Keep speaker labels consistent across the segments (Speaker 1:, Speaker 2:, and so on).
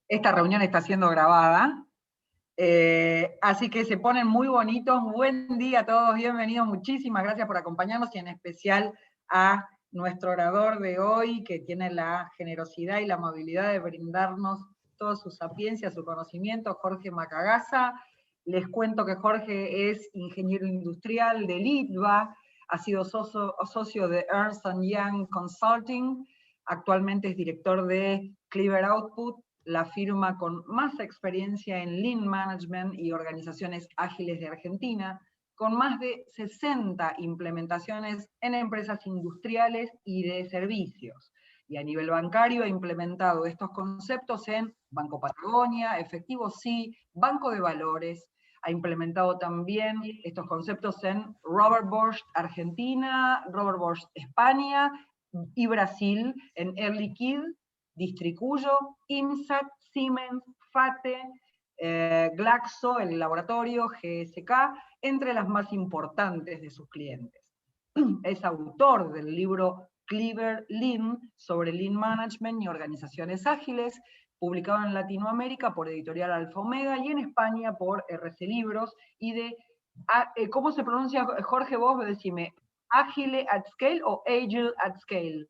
Speaker 1: Esta reunión está siendo grabada, así que se ponen muy bonitos. Buen día a todos, bienvenidos, muchísimas gracias por acompañarnos y en especial a nuestro orador de hoy, que tiene la generosidad y la amabilidad de brindarnos toda su sapiencia, su conocimiento, Jorge Macagasa. Les cuento que Jorge es ingeniero industrial de Litva, ha sido socio de Ernst & Young Consulting, actualmente es director de Clever Output, la firma con más experiencia en Lean Management y organizaciones ágiles de Argentina, con más de 60 implementaciones en empresas industriales y de servicios. Y a nivel bancario ha implementado estos conceptos en Banco Patagonia, Efectivo Sí, Banco de Valores. Ha implementado también estos conceptos en Robert Bosch Argentina, Robert Bosch España y Brasil, en Air Liquide, Districuyo, IMSAT, Siemens, FATE, Glaxo, el laboratorio, GSK, entre las más importantes de sus clientes. Es autor del libro Clever Lean sobre Lean Management y organizaciones ágiles, publicado en Latinoamérica por Editorial Alfa Omega y en España por RC Libros, y de, ¿cómo se pronuncia, Jorge, vos? Decime, ¿Agile at Scale o Agile at Scale?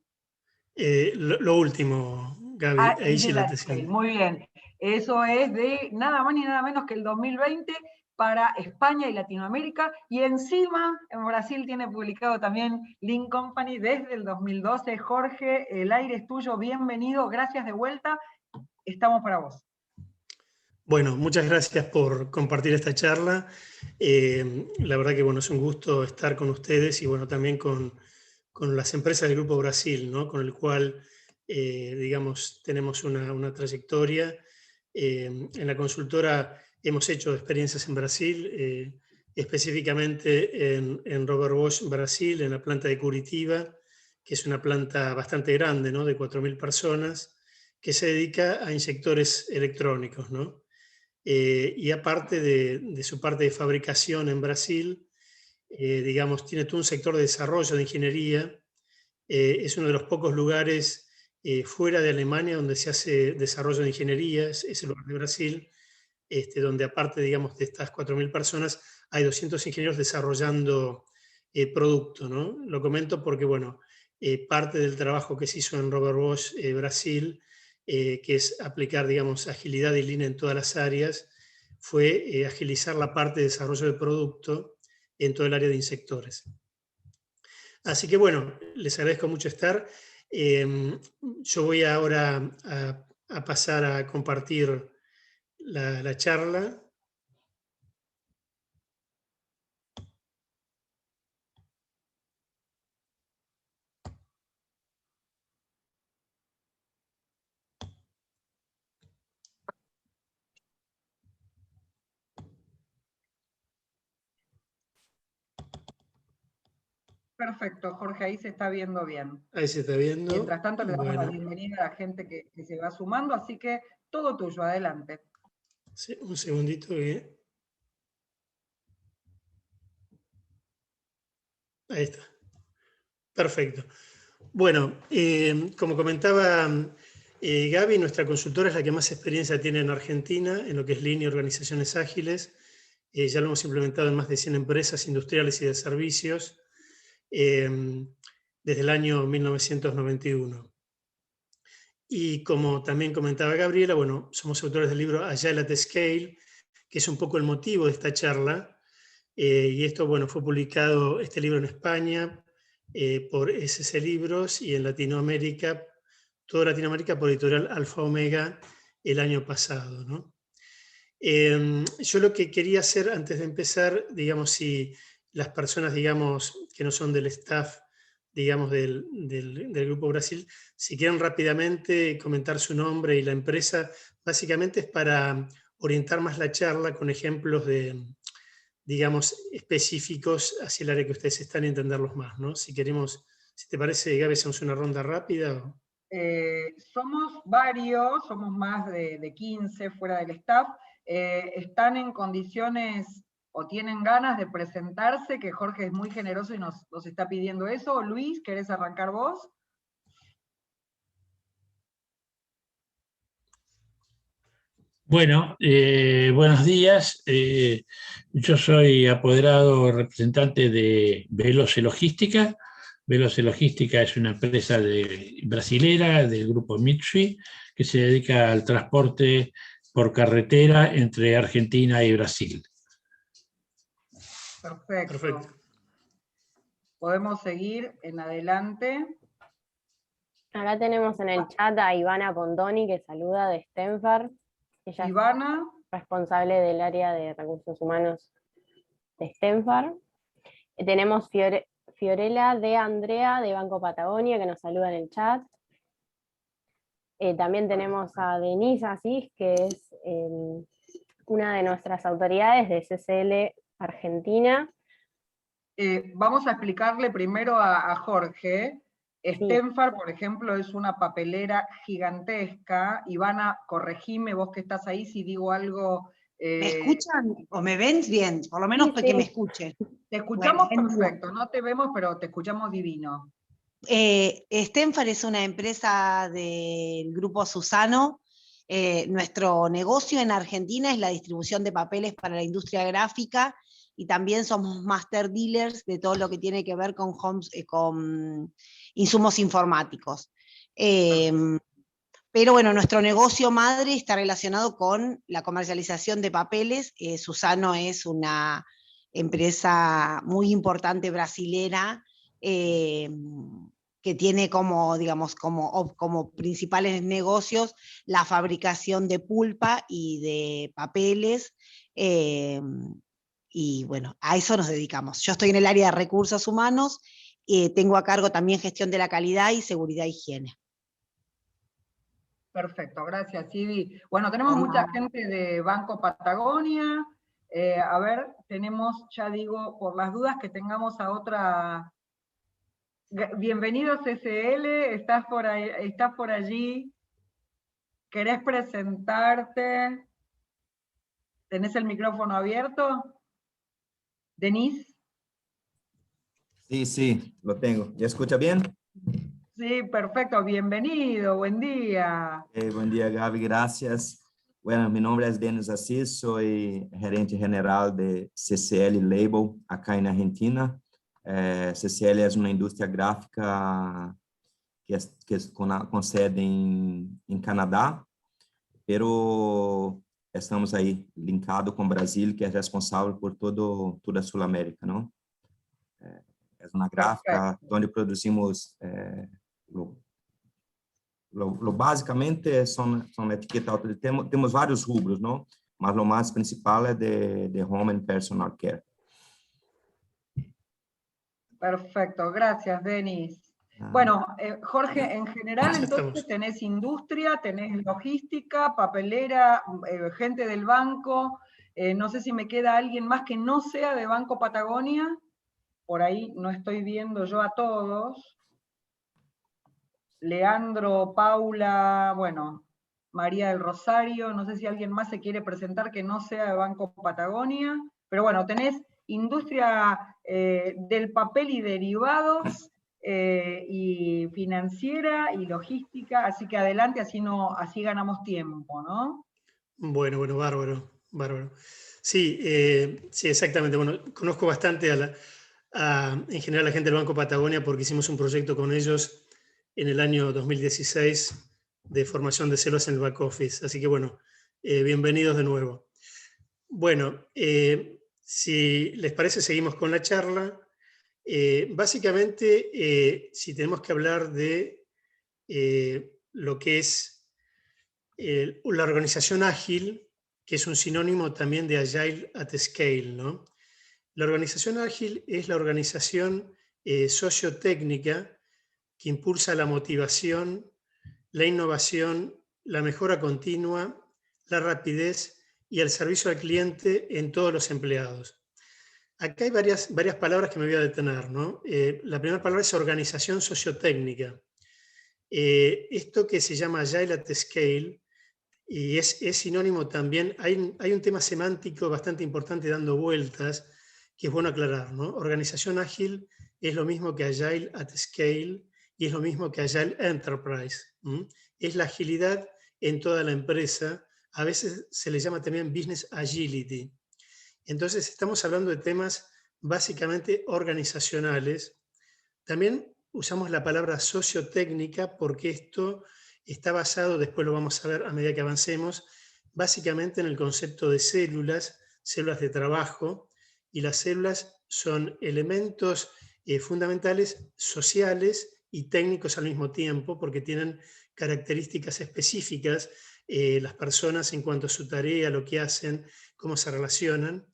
Speaker 2: Lo último, Gaby, ahí sí la te siento.
Speaker 1: Muy bien. Eso es de nada más ni nada menos que el 2020 para España y Latinoamérica, y encima en Brasil tiene publicado también Lean Company desde el 2012. Jorge, el aire es tuyo, bienvenido, gracias de vuelta, estamos para vos.
Speaker 2: Bueno, muchas gracias por compartir esta charla. La verdad que bueno, es un gusto estar con ustedes y bueno, también con las empresas del Grupo Brasil, ¿no? Con el cual, digamos, tenemos una trayectoria. En la consultora hemos hecho experiencias en Brasil, específicamente en Robert Bosch Brasil, en la planta de Curitiba, que es una planta bastante grande, ¿no? De 4.000 personas, que se dedica a inyectores electrónicos, ¿no? Y aparte de su parte de fabricación en Brasil, digamos, tiene todo un sector de desarrollo de ingeniería. Es uno de los pocos lugares fuera de Alemania donde se hace desarrollo de ingeniería, es el lugar de Brasil, donde aparte, digamos, de estas 4.000 personas, hay 200 ingenieros desarrollando producto, ¿no? Lo comento porque, bueno, parte del trabajo que se hizo en Robert Bosch Brasil, que es aplicar, digamos, agilidad y Lean en todas las áreas, fue agilizar la parte de desarrollo de producto en todo el área de insectores. Así que bueno, les agradezco mucho estar. Yo voy ahora a pasar a compartir la charla.
Speaker 1: Perfecto, Jorge, ahí se está viendo bien.
Speaker 2: Ahí se está viendo.
Speaker 1: Mientras tanto, le damos la bienvenida a la gente que se va sumando, así que todo tuyo, adelante.
Speaker 2: Sí, un segundito. Ahí está. Perfecto. Bueno, como comentaba Gaby, nuestra consultora es la que más experiencia tiene en Argentina en lo que es Lean y organizaciones ágiles. Ya lo hemos implementado en más de 100 empresas industriales y de servicios desde el año 1991. Y como también comentaba Gabriela, bueno, somos autores del libro Agile at Scale, que es un poco el motivo de esta charla. Y esto, bueno, fue publicado este libro en España por SC Libros y en Latinoamérica, toda Latinoamérica por Editorial Alfa Omega el año pasado, ¿no? Yo lo que quería hacer antes de empezar, digamos, si las personas, digamos, que no son del staff, digamos, del Grupo Brasil, si quieren rápidamente comentar su nombre y la empresa, básicamente es para orientar más la charla con ejemplos de, digamos, específicos hacia el área que ustedes están y entenderlos más, ¿no? Si queremos, si te parece, Gaby, hacemos una ronda rápida.
Speaker 1: Somos varios, somos más de 15 fuera del staff, están en condiciones o tienen ganas de presentarse, que Jorge es muy generoso y nos está pidiendo eso. Luis, ¿querés arrancar vos?
Speaker 3: Bueno, buenos días. Yo soy apoderado representante de Veloce Logística. Veloce Logística es una empresa brasilera del grupo Mitsui que se dedica al transporte por carretera entre Argentina y Brasil.
Speaker 1: Perfecto.
Speaker 2: Perfecto.
Speaker 1: Podemos seguir en adelante.
Speaker 4: Acá tenemos en el chat a Ivana Pontoni, que saluda de Stenfar. Ella
Speaker 1: Ivana.
Speaker 4: es responsable del área de recursos humanos de Stenfar. Tenemos Fiorella de Andrea de Banco Patagonia, que nos saluda en el chat. También tenemos a Denise Asís, que es una de nuestras autoridades de CCL Argentina.
Speaker 1: Vamos a explicarle primero a Jorge. Stenfar, por ejemplo, es una papelera gigantesca. Ivana, corregime vos que estás ahí si digo algo.
Speaker 5: ¿Me escuchan o me ven bien? Por lo menos
Speaker 4: Sí,
Speaker 5: que
Speaker 4: sí.
Speaker 5: me escuchen.
Speaker 1: Te escuchamos
Speaker 5: Bueno,
Speaker 1: perfecto, no te vemos, pero te escuchamos divino.
Speaker 5: Stenfar es una empresa del grupo Susano. Nuestro negocio en Argentina es la distribución de papeles para la industria gráfica y también somos master dealers de todo lo que tiene que ver con insumos informáticos. Pero bueno, nuestro negocio madre está relacionado con la comercialización de papeles. Susano es una empresa muy importante brasilera, que tiene como, digamos, como principales negocios la fabricación de pulpa y de papeles, y bueno, a eso nos dedicamos. Yo estoy en el área de recursos humanos, tengo a cargo también gestión de la calidad y seguridad e higiene.
Speaker 1: Perfecto, gracias, Ivi. Bueno, tenemos mucha gente de Banco Patagonia. A ver, tenemos, ya digo, por las dudas que tengamos a otra. Bienvenido CCL, estás por allí. ¿Querés presentarte? ¿Tenés el micrófono abierto? ¿Denise?
Speaker 6: Sí, lo tengo. ¿Ya escucha bien?
Speaker 1: Sí, perfecto, bienvenido, buen día.
Speaker 6: Buen día, Gaby, gracias. Bueno, mi nombre es Denis Assis, soy gerente general de CCL Label acá en Argentina. CCL es una industria gráfica que es con sede en Canadá, pero estamos ahí linkados con Brasil, que es responsable por toda Sudamérica, ¿no? Es una gráfica donde producimos básicamente son etiquetas, temos vários rubros, ¿no? Mas lo más principal es de home and personal care.
Speaker 1: Perfecto, gracias, Denis. Bueno, Jorge, en general
Speaker 2: Ya
Speaker 1: entonces
Speaker 2: estamos.
Speaker 1: tenés industria, tenés logística, papelera, gente del banco, no sé si me queda alguien más que no sea de Banco Patagonia, por ahí no estoy viendo yo a todos. Leandro, Paula, bueno, María del Rosario, no sé si alguien más se quiere presentar que no sea de Banco Patagonia, pero bueno, tenés industria del papel y derivados, y financiera y logística, así que adelante, así ganamos tiempo, ¿no?
Speaker 2: Bueno, bárbaro. Sí, sí, exactamente. Bueno, conozco bastante en general a la gente del Banco Patagonia porque hicimos un proyecto con ellos en el año 2016 de formación de celos en el back office. Así que bueno, bienvenidos de nuevo. Bueno, si les parece, seguimos con la charla. Básicamente, si tenemos que hablar de lo que es la organización ágil, que es un sinónimo también de Agile at Scale, ¿no? La organización ágil es la organización sociotécnica que impulsa la motivación, la innovación, la mejora continua, la rapidez y el servicio al cliente en todos los empleados. Acá hay varias palabras que me voy a detener, ¿no? La primera palabra es organización sociotécnica. Esto que se llama Agile at Scale, y es sinónimo también, hay un tema semántico bastante importante dando vueltas, que es bueno aclarar, ¿no? Organización ágil es lo mismo que Agile at Scale y es lo mismo que Agile Enterprise. Es la agilidad en toda la empresa a veces se le llama también Business Agility. Entonces estamos hablando de temas básicamente organizacionales. También usamos la palabra sociotécnica porque esto está basado, después lo vamos a ver a medida que avancemos, básicamente en el concepto de células de trabajo, y las células son elementos fundamentales sociales y técnicos al mismo tiempo, porque tienen características específicas las personas en cuanto a su tarea, lo que hacen, cómo se relacionan.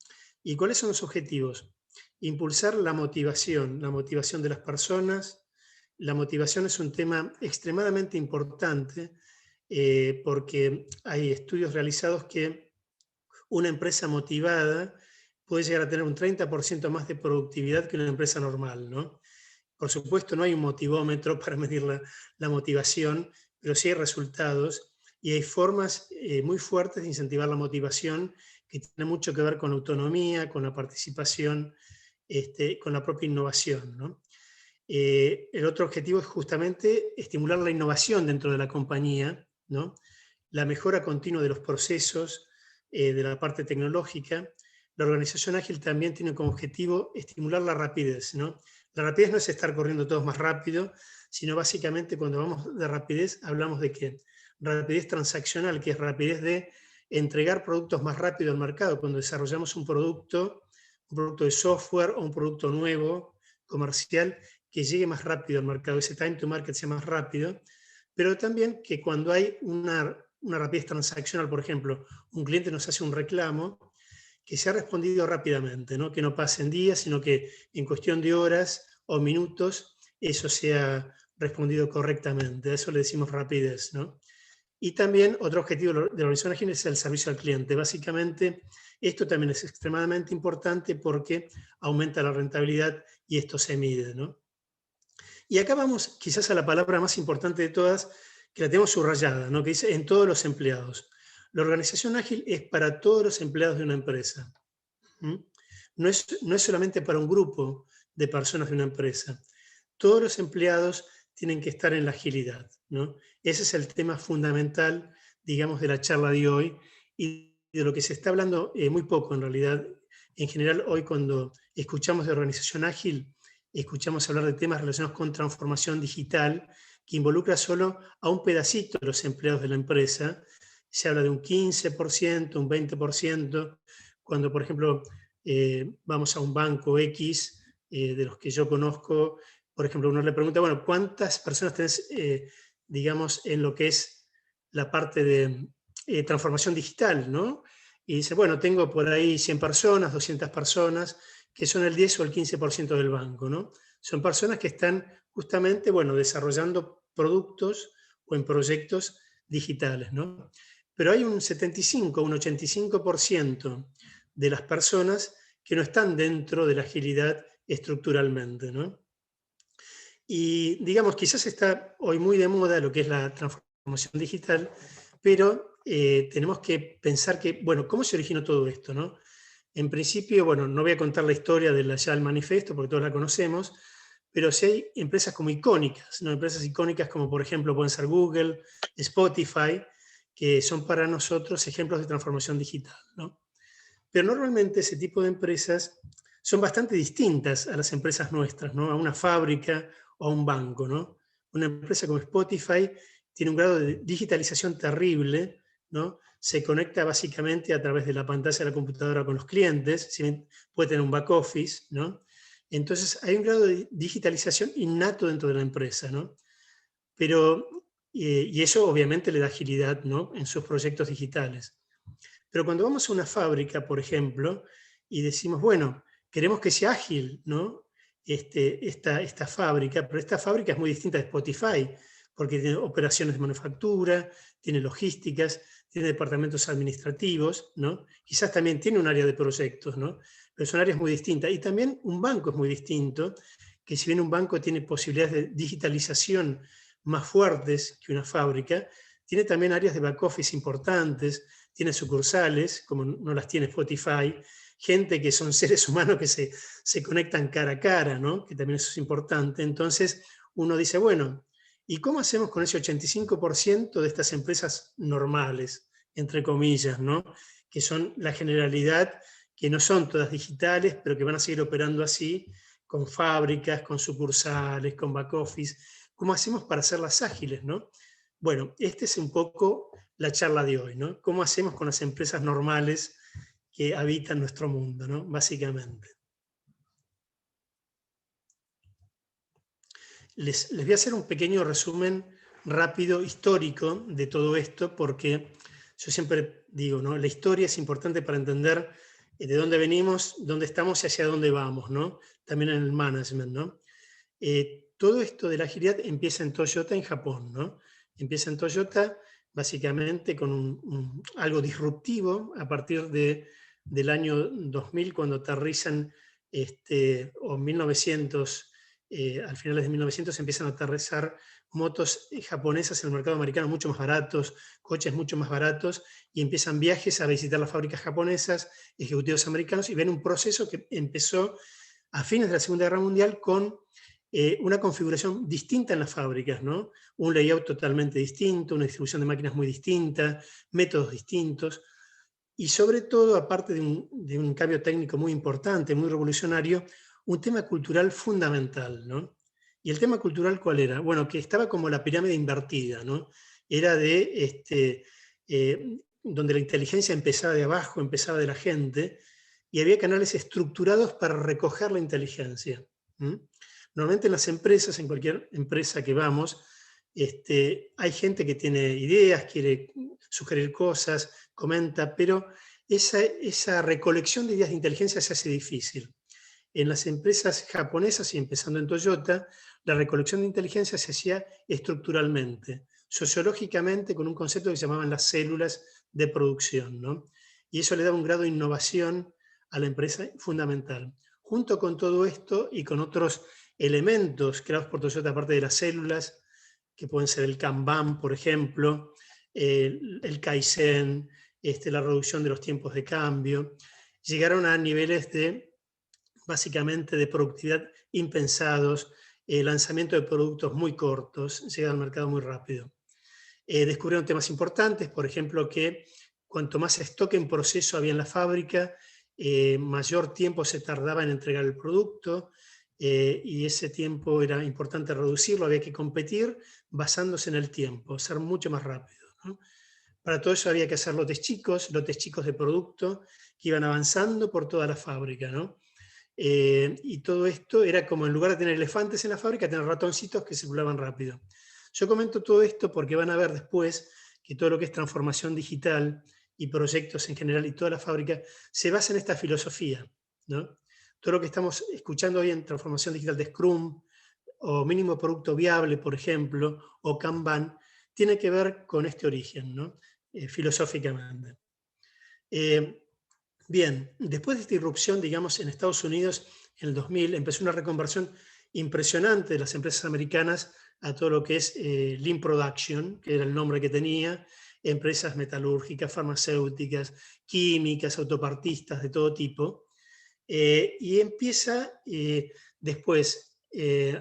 Speaker 2: ¿Y cuáles son los objetivos? Impulsar la motivación de las personas. La motivación es un tema extremadamente importante porque hay estudios realizados que una empresa motivada puede llegar a tener un 30% más de productividad que una empresa normal, ¿no? Por supuesto, no hay un motivómetro para medir la motivación, pero sí hay resultados y hay formas muy fuertes de incentivar la motivación que tienen mucho que ver con la autonomía, con la participación, con la propia innovación, ¿no? El otro objetivo es justamente estimular la innovación dentro de la compañía, ¿no? La mejora continua de los procesos, de la parte tecnológica. La organización ágil también tiene como objetivo estimular la rapidez, ¿no? La rapidez no es estar corriendo todos más rápido, sino básicamente cuando hablamos de rapidez hablamos de ¿qué? Rapidez transaccional, que es rapidez de entregar productos más rápido al mercado. Cuando desarrollamos un producto de software o un producto nuevo, comercial, que llegue más rápido al mercado, ese time to market sea más rápido, pero también que cuando hay una rapidez transaccional, por ejemplo, un cliente nos hace un reclamo, que se ha respondido rápidamente, ¿no? Que no pasen días, sino que en cuestión de horas o minutos eso sea respondido correctamente. A eso le decimos rapidez, ¿no? Y también otro objetivo de la organización ágil es el servicio al cliente. Básicamente, esto también es extremadamente importante porque aumenta la rentabilidad y esto se mide, ¿no? Y acá vamos quizás a la palabra más importante de todas, que la tenemos subrayada, ¿no? Que dice en todos los empleados. La organización ágil es para todos los empleados de una empresa. No es solamente para un grupo de personas de una empresa. Todos los empleados tienen que estar en la agilidad, ¿no? Ese es el tema fundamental, digamos, de la charla de hoy y de lo que se está hablando muy poco en realidad. En general, hoy cuando escuchamos de organización ágil, escuchamos hablar de temas relacionados con transformación digital que involucra solo a un pedacito de los empleados de la empresa. Se habla de un 15%, un 20%, cuando, por ejemplo, vamos a un banco X, de los que yo conozco, por ejemplo, uno le pregunta, bueno, ¿cuántas personas tenés, digamos, en lo que es la parte de transformación digital, ¿no? Y dice, bueno, tengo por ahí 100 personas, 200 personas, que son el 10 o el 15% del banco, ¿no? Son personas que están justamente, bueno, desarrollando productos o en proyectos digitales, ¿no? Pero hay un 75, un 85% de las personas que no están dentro de la agilidad estructuralmente, ¿no? Y digamos, quizás está hoy muy de moda lo que es la transformación digital, pero tenemos que pensar que, bueno, ¿cómo se originó todo esto, no? En principio, bueno, no voy a contar la historia del Agile Manifesto porque todos la conocemos, pero sí hay empresas como icónicas, ¿no? Empresas icónicas como por ejemplo pueden ser Google, Spotify, que son para nosotros ejemplos de transformación digital, ¿no? Pero normalmente ese tipo de empresas son bastante distintas a las empresas nuestras, ¿no? A una fábrica o a un banco, ¿no? Una empresa como Spotify tiene un grado de digitalización terrible, ¿no? Se conecta básicamente a través de la pantalla de la computadora con los clientes, si bien puede tener un back office, ¿no? Entonces hay un grado de digitalización innato dentro de la empresa, ¿no? Pero, y eso obviamente le da agilidad, ¿no? En sus proyectos digitales. Pero cuando vamos a una fábrica, por ejemplo, y decimos, bueno, queremos que sea ágil, ¿no? Esta fábrica, pero esta fábrica es muy distinta de Spotify, porque tiene operaciones de manufactura, tiene logísticas, tiene departamentos administrativos, ¿no? Quizás también tiene un área de proyectos, ¿no? Pero son áreas muy distintas. Y también un banco es muy distinto, que si bien un banco tiene posibilidades de digitalización más fuertes que una fábrica, tiene también áreas de back office importantes, tiene sucursales, como no las tiene Spotify, gente que son seres humanos que se conectan cara a cara, ¿no? Que también eso es importante. Entonces uno dice, bueno, ¿y cómo hacemos con ese 85% de estas empresas normales entre comillas, ¿no? Que son la generalidad, que no son todas digitales, pero que van a seguir operando así, con fábricas, con sucursales, con back office. ¿Cómo hacemos para hacerlas ágiles, ¿no? Bueno, esta es un poco la charla de hoy, ¿no? ¿Cómo hacemos con las empresas normales que habitan nuestro mundo, ¿no? Básicamente. Les voy a hacer un pequeño resumen rápido, histórico, de todo esto, porque yo siempre digo, ¿no? La historia es importante para entender de dónde venimos, dónde estamos y hacia dónde vamos, ¿no? También en el management, ¿no? Todo esto de la agilidad empieza en Toyota, en Japón, ¿no? Empieza en Toyota básicamente con algo disruptivo a partir del año 2000, cuando aterrizan, o 1900, al finales de 1900 empiezan a aterrizar motos japonesas en el mercado americano mucho más baratos, coches mucho más baratos, y empiezan viajes a visitar las fábricas japonesas, ejecutivos americanos, y ven un proceso que empezó a fines de la Segunda Guerra Mundial con una configuración distinta en las fábricas, ¿no? Un layout totalmente distinto, una distribución de máquinas muy distinta, métodos distintos, y sobre todo, aparte de un cambio técnico muy importante, muy revolucionario, un tema cultural fundamental, ¿no? ¿Y el tema cultural cuál era? Bueno, que estaba como la pirámide invertida, ¿no? Era donde la inteligencia empezaba de abajo, empezaba de la gente, y había canales estructurados para recoger la inteligencia. Normalmente en las empresas, en cualquier empresa que vamos, hay gente que tiene ideas, quiere sugerir cosas, comenta, pero esa recolección de ideas de inteligencia se hace difícil. En las empresas japonesas, y empezando en Toyota, la recolección de inteligencia se hacía estructuralmente, sociológicamente, con un concepto que se llamaban las células de producción, ¿no? Y eso le da un grado de innovación a la empresa fundamental. Junto con todo esto y con otros elementos creados por Toyota, aparte de las células, que pueden ser el Kanban, por ejemplo, el Kaizen, la reducción de los tiempos de cambio, llegaron a niveles básicamente de productividad impensados, lanzamiento de productos muy cortos, llega al mercado muy rápido. Descubrieron temas importantes, por ejemplo, que cuanto más stock en proceso había en la fábrica, mayor tiempo se tardaba en entregar el producto, y ese tiempo era importante reducirlo, había que competir basándose en el tiempo, ser mucho más rápido, ¿no? Para todo eso había que hacer lotes chicos de producto que iban avanzando por toda la fábrica, ¿no? Y todo esto era como, en lugar de tener elefantes en la fábrica, tener ratoncitos que circulaban rápido. Yo comento todo esto porque van a ver después que todo lo que es transformación digital y proyectos en general y toda la fábrica se basa en esta filosofía, ¿no? Todo lo que estamos escuchando hoy en transformación digital de Scrum, o mínimo producto viable, por ejemplo, o Kanban, tiene que ver con este origen, ¿no? Filosóficamente. Bien, después de esta irrupción, digamos, en Estados Unidos, en el 2000, empezó una reconversión impresionante de las empresas americanas a todo lo que es Lean Production, que era el nombre que tenía, empresas metalúrgicas, farmacéuticas, químicas, autopartistas, de todo tipo. Y empieza después,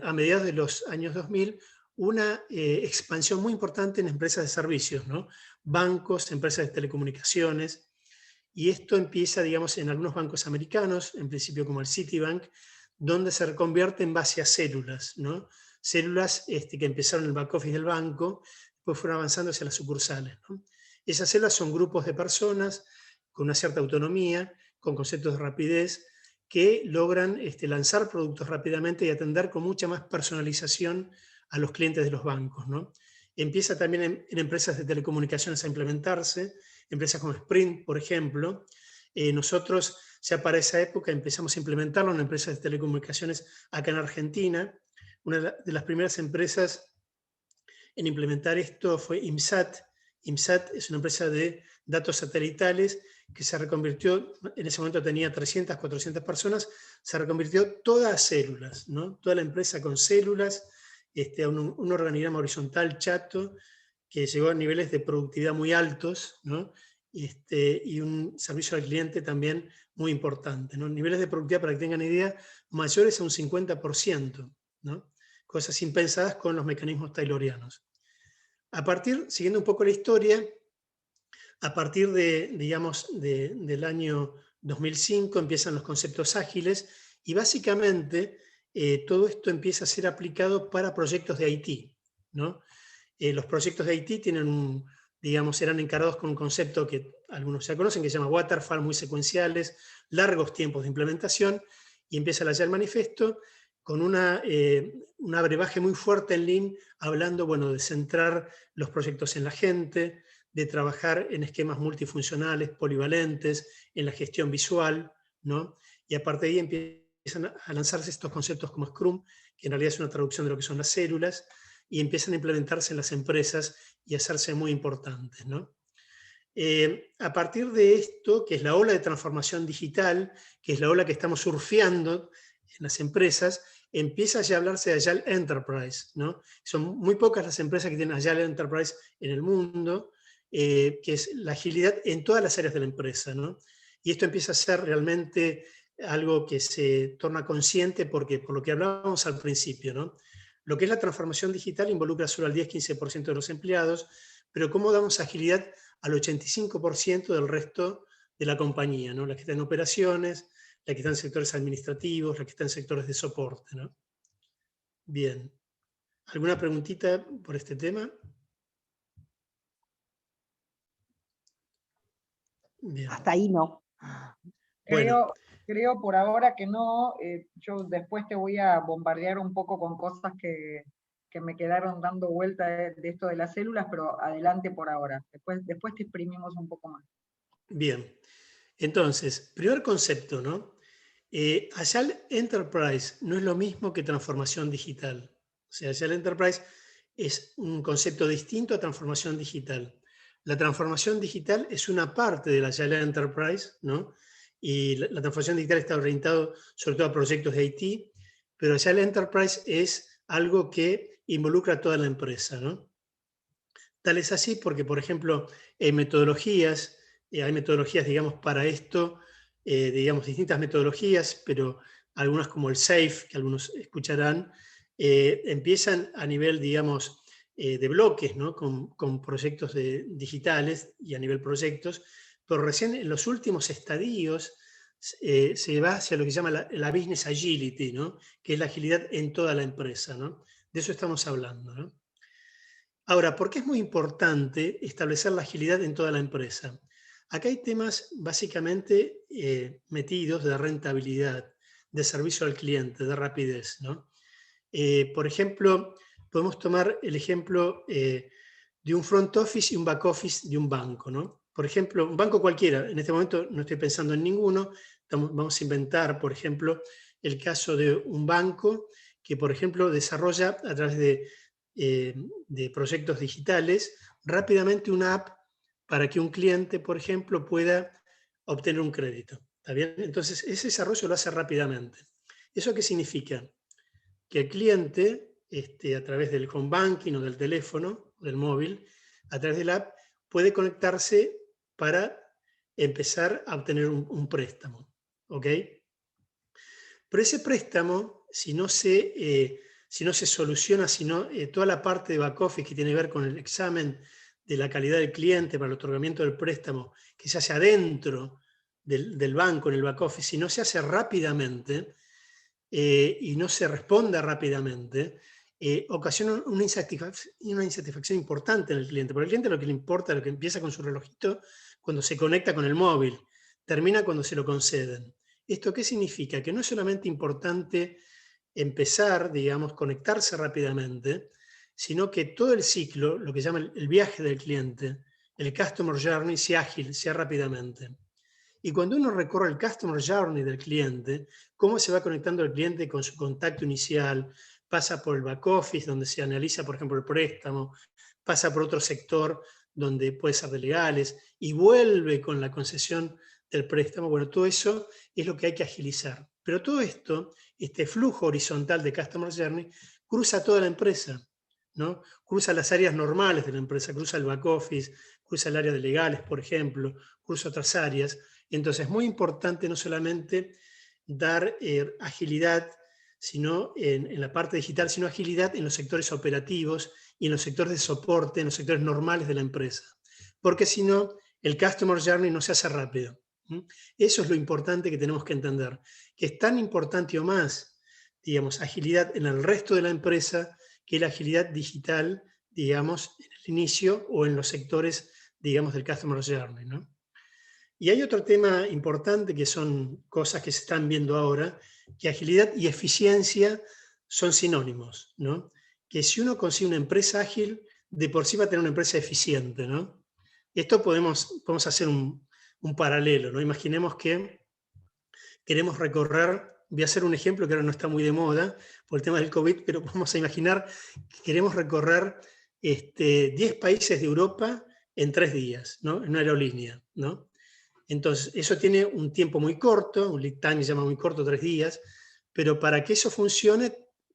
Speaker 2: a mediados de los años 2000, una expansión muy importante en empresas de servicios, ¿no? Bancos, empresas de telecomunicaciones, y esto empieza, digamos, en algunos bancos americanos, en principio como el Citibank, donde se reconvierte en base a células, ¿no? Células que empezaron en el back office del banco, después fueron avanzando hacia las sucursales, ¿no? Esas células son grupos de personas con una cierta autonomía, con conceptos de rapidez, que logran lanzar productos rápidamente y atender con mucha más personalización a los clientes de los bancos, ¿no? Empieza también en empresas de telecomunicaciones a implementarse, empresas como Sprint, por ejemplo. Nosotros ya para esa época empezamos a implementarlo en empresas de telecomunicaciones acá en Argentina. Una de las primeras empresas en implementar esto fue IMSAT. IMSAT es una empresa de datos satelitales que se reconvirtió, en ese momento tenía 300, 400 personas, se reconvirtió todas a células, ¿no? Toda la empresa con células, a un organigrama horizontal chato, que llegó a niveles de productividad muy altos, ¿no? Y un servicio al cliente también muy importante, ¿no? Niveles de productividad, para que tengan idea, mayores a un 50%, ¿no? Cosas impensadas con los mecanismos taylorianos. A partir, siguiendo un poco la historia, A partir del año 2005 empiezan los conceptos ágiles y básicamente todo esto empieza a ser aplicado para proyectos de IT, ¿no? Los proyectos de IT tienen eran encarados con un concepto que algunos ya conocen, que se llama waterfall, muy secuenciales, largos tiempos de implementación, y empieza el Agile Manifesto con un brebaje muy fuerte en Lean, hablando, bueno, de centrar los proyectos en la gente, de trabajar en esquemas multifuncionales, polivalentes, en la gestión visual, ¿no? Y aparte de ahí empiezan a lanzarse estos conceptos como Scrum, que en realidad es una traducción de lo que son las células, y empiezan a implementarse en las empresas y a hacerse muy importantes, ¿no? A partir de esto, que es la ola de transformación digital, que es la ola que estamos surfeando en las empresas, empieza ya a hablarse de Agile Enterprise, ¿no? Son muy pocas las empresas que tienen Agile Enterprise en el mundo, que es la agilidad en todas las áreas de la empresa, ¿no? Y esto empieza a ser realmente algo que se torna consciente porque, por lo que hablábamos al principio, ¿no? Lo que es la transformación digital involucra solo al 10-15% de los empleados, pero ¿cómo damos agilidad al 85% del resto de la compañía, ¿no? La que está en operaciones, la que está en sectores administrativos, la que está en sectores de soporte, ¿no? Bien. ¿Alguna preguntita por este tema? Bien.
Speaker 5: Hasta ahí no.
Speaker 2: Bueno.
Speaker 1: Creo por ahora que no. Yo después te voy a bombardear un poco con cosas que me quedaron dando vuelta de esto de las células, pero adelante por ahora. Después te exprimimos un poco más.
Speaker 2: Bien. Entonces, primer concepto, ¿no? Agile Enterprise no es lo mismo que transformación digital. O sea, Agile Enterprise es un concepto distinto a transformación digital. La transformación digital es una parte de la Agile Enterprise, ¿no? Y la transformación digital está orientada sobre todo a proyectos de IT, pero Agile Enterprise es algo que involucra a toda la empresa, ¿no? Tal es así porque, por ejemplo, hay metodologías, digamos, para esto, distintas metodologías, pero algunas como el SAFe, que algunos escucharán, empiezan a nivel, digamos, de bloques, ¿no? Con proyectos digitales y a nivel proyectos, pero recién en los últimos estadios se va hacia lo que se llama la business agility, ¿no? Que es la agilidad en toda la empresa, ¿no? De eso estamos hablando, ¿no? Ahora, ¿por qué es muy importante establecer la agilidad en toda la empresa? Acá hay temas básicamente metidos de rentabilidad, de servicio al cliente, de rapidez, ¿no? Por ejemplo, podemos tomar el ejemplo de un front office y un back office de un banco, ¿no? Por ejemplo, un banco cualquiera, en este momento no estoy pensando en ninguno, vamos a inventar, por ejemplo, el caso de un banco que, por ejemplo, desarrolla a través de proyectos digitales rápidamente una app para que un cliente, por ejemplo, pueda obtener un crédito. ¿Está bien? Entonces, ese desarrollo lo hace rápidamente. ¿Eso qué significa? Que el cliente, a través del home banking o del teléfono, o del móvil, a través de la app, puede conectarse para empezar a obtener un préstamo. ¿Ok? Pero ese préstamo, si no se soluciona, toda la parte de back office que tiene que ver con el examen de la calidad del cliente para el otorgamiento del préstamo, que se hace adentro del banco, en el back office, si no se hace rápidamente y no se responda rápidamente, ocasiona una insatisfacción importante en el cliente. Porque el cliente lo que le importa, lo que empieza con su relojito, cuando se conecta con el móvil, termina cuando se lo conceden. ¿Esto qué significa? Que no es solamente importante empezar, digamos, conectarse rápidamente, sino que todo el ciclo, lo que llama el viaje del cliente, el customer journey, sea ágil, sea rápidamente. Y cuando uno recorre el customer journey del cliente, cómo se va conectando el cliente con su contacto inicial, pasa por el back office, donde se analiza, por ejemplo, el préstamo, pasa por otro sector, donde puede ser de legales, y vuelve con la concesión del préstamo. Bueno, todo eso es lo que hay que agilizar. Pero todo esto, este flujo horizontal de Customer Journey, cruza toda la empresa, ¿no? Cruza las áreas normales de la empresa, cruza el back office, cruza el área de legales, por ejemplo, cruza otras áreas. Entonces es muy importante no solamente dar agilidad sino en la parte digital, sino agilidad en los sectores operativos y en los sectores de soporte, en los sectores normales de la empresa. Porque si no, el Customer Journey no se hace rápido. Eso es lo importante que tenemos que entender, que es tan importante o más, digamos, agilidad en el resto de la empresa que la agilidad digital, digamos, en el inicio o en los sectores, digamos, del Customer Journey, ¿no? Y hay otro tema importante que son cosas que se están viendo ahora, que agilidad y eficiencia son sinónimos, ¿no? Que si uno consigue una empresa ágil, de por sí va a tener una empresa eficiente, ¿no? Esto podemos hacer un paralelo, ¿no? Imaginemos que queremos recorrer, voy a hacer un ejemplo que ahora no está muy de moda por el tema del COVID, pero vamos a imaginar que queremos recorrer 10 países de Europa en 3 días, ¿no? En una aerolínea, ¿no? Entonces, eso tiene un tiempo muy corto, un lead time se llama muy corto, 3 días, pero para que eso funcione,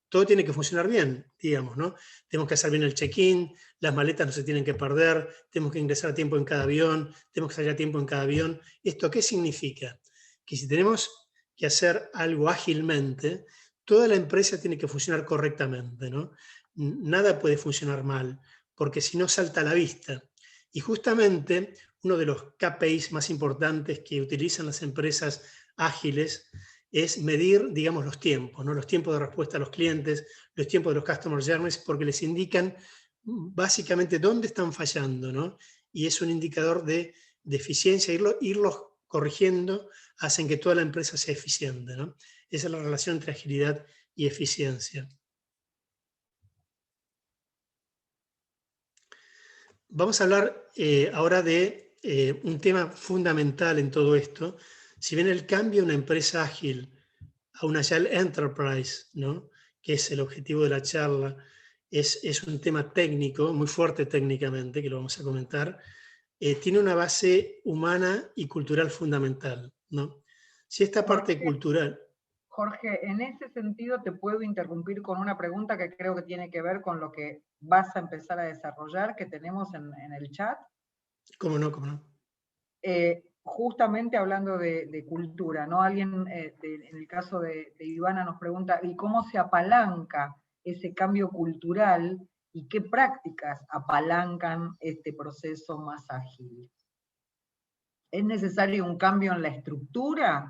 Speaker 2: todo tiene que funcionar bien, digamos, ¿no? Tenemos que hacer bien el check-in, las maletas no se tienen que perder, tenemos que ingresar a tiempo en cada avión, tenemos que salir a tiempo en cada avión. ¿Esto qué significa? Que si tenemos que hacer algo ágilmente, toda la empresa tiene que funcionar correctamente, ¿no? Nada puede funcionar mal, porque si no salta a la vista. Y justamente uno de los KPIs más importantes que utilizan las empresas ágiles es medir, digamos, los tiempos, ¿no? Los tiempos de respuesta a los clientes, los tiempos de los Customer Journeys, porque les indican básicamente dónde están fallando, ¿no? Y es un indicador de eficiencia, irlos corrigiendo hacen que toda la empresa sea eficiente, ¿no? Esa es la relación entre agilidad y eficiencia. Vamos a hablar ahora de un tema fundamental en todo esto. Si bien el cambio de una empresa ágil a una Agile Enterprise, ¿no? Que es el objetivo de la charla, es un tema técnico, muy fuerte técnicamente, que lo vamos a comentar, tiene una base humana y cultural fundamental, ¿no? Si esta parte cultural...
Speaker 1: Jorge, en ese sentido te puedo interrumpir con una pregunta que creo que tiene que ver con lo que vas a empezar a desarrollar, que tenemos en el chat.
Speaker 2: ¿Cómo no? ¿Cómo no?
Speaker 1: Justamente hablando de cultura, ¿no? Alguien, en el caso de Ivana, nos pregunta, ¿y cómo se apalanca ese cambio cultural y qué prácticas apalancan este proceso más ágil? ¿Es necesario un cambio en la estructura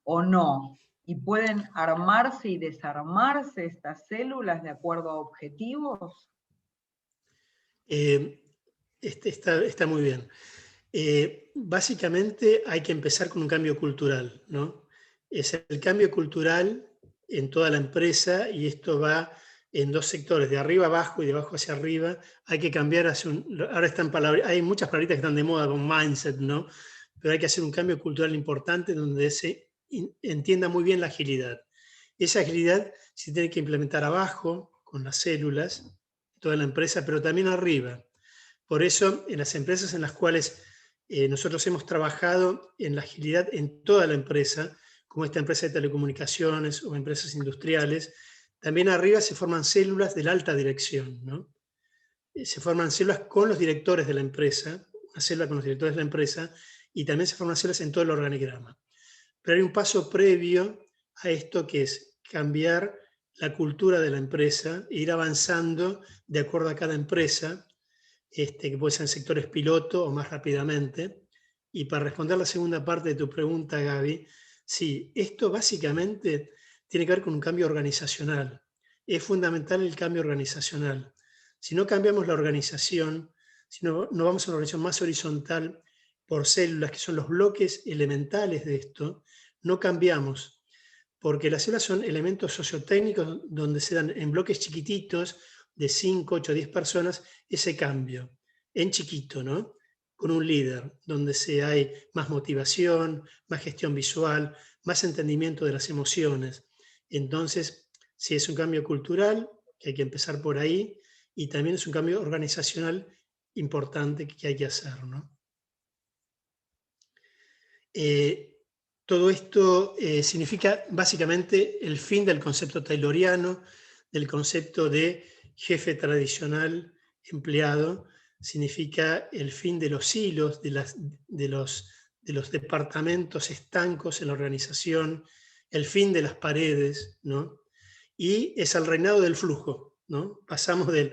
Speaker 1: o no? ¿Y pueden armarse y desarmarse estas células de acuerdo a objetivos?
Speaker 2: Está muy bien. Básicamente hay que empezar con un cambio cultural, ¿no? Es el cambio cultural en toda la empresa y esto va en 2 sectores, de arriba abajo y de abajo hacia arriba. Hay que cambiar ahora están hay muchas palabritas que están de moda con mindset, ¿no? Pero hay que hacer un cambio cultural importante donde se entienda muy bien la agilidad. Esa agilidad se tiene que implementar abajo, con las células, toda la empresa, pero también arriba. Por eso, en las empresas en las cuales nosotros hemos trabajado en la agilidad en toda la empresa, como esta empresa de telecomunicaciones o empresas industriales, también arriba se forman células de la alta dirección, ¿no? Se forman células con los directores de la empresa, una célula con los directores de la empresa, y también se forman células en todo el organigrama. Pero hay un paso previo a esto que es cambiar la cultura de la empresa e ir avanzando de acuerdo a cada empresa, que puede ser en sectores piloto o más rápidamente. Y para responder la segunda parte de tu pregunta, Gaby, sí, esto básicamente tiene que ver con un cambio organizacional. Es fundamental el cambio organizacional. Si no cambiamos la organización, si no vamos a una organización más horizontal por células, que son los bloques elementales de esto, no cambiamos. Porque las células son elementos sociotécnicos donde se dan en bloques chiquititos, de 5, 8, 10 personas, ese cambio, en chiquito, ¿no? Con un líder, donde hay más motivación, más gestión visual, más entendimiento de las emociones. Entonces, sí, es un cambio cultural, que hay que empezar por ahí, y también es un cambio organizacional importante que hay que hacer, ¿no? Todo esto significa básicamente el fin del concepto tayloriano, del concepto de jefe tradicional empleado, significa el fin de los silos, de los departamentos estancos en la organización, el fin de las paredes, ¿no? Y es el reinado del flujo, ¿no? Pasamos del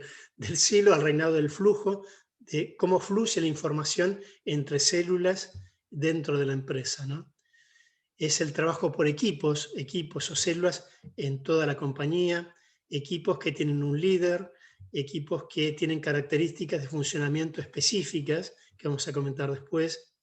Speaker 2: silo al reinado del flujo, de cómo fluye la información entre células dentro de la empresa, ¿no? Es el trabajo por equipos o células en toda la compañía, equipos que tienen un líder, equipos que tienen características de funcionamiento específicas, que vamos a comentar después,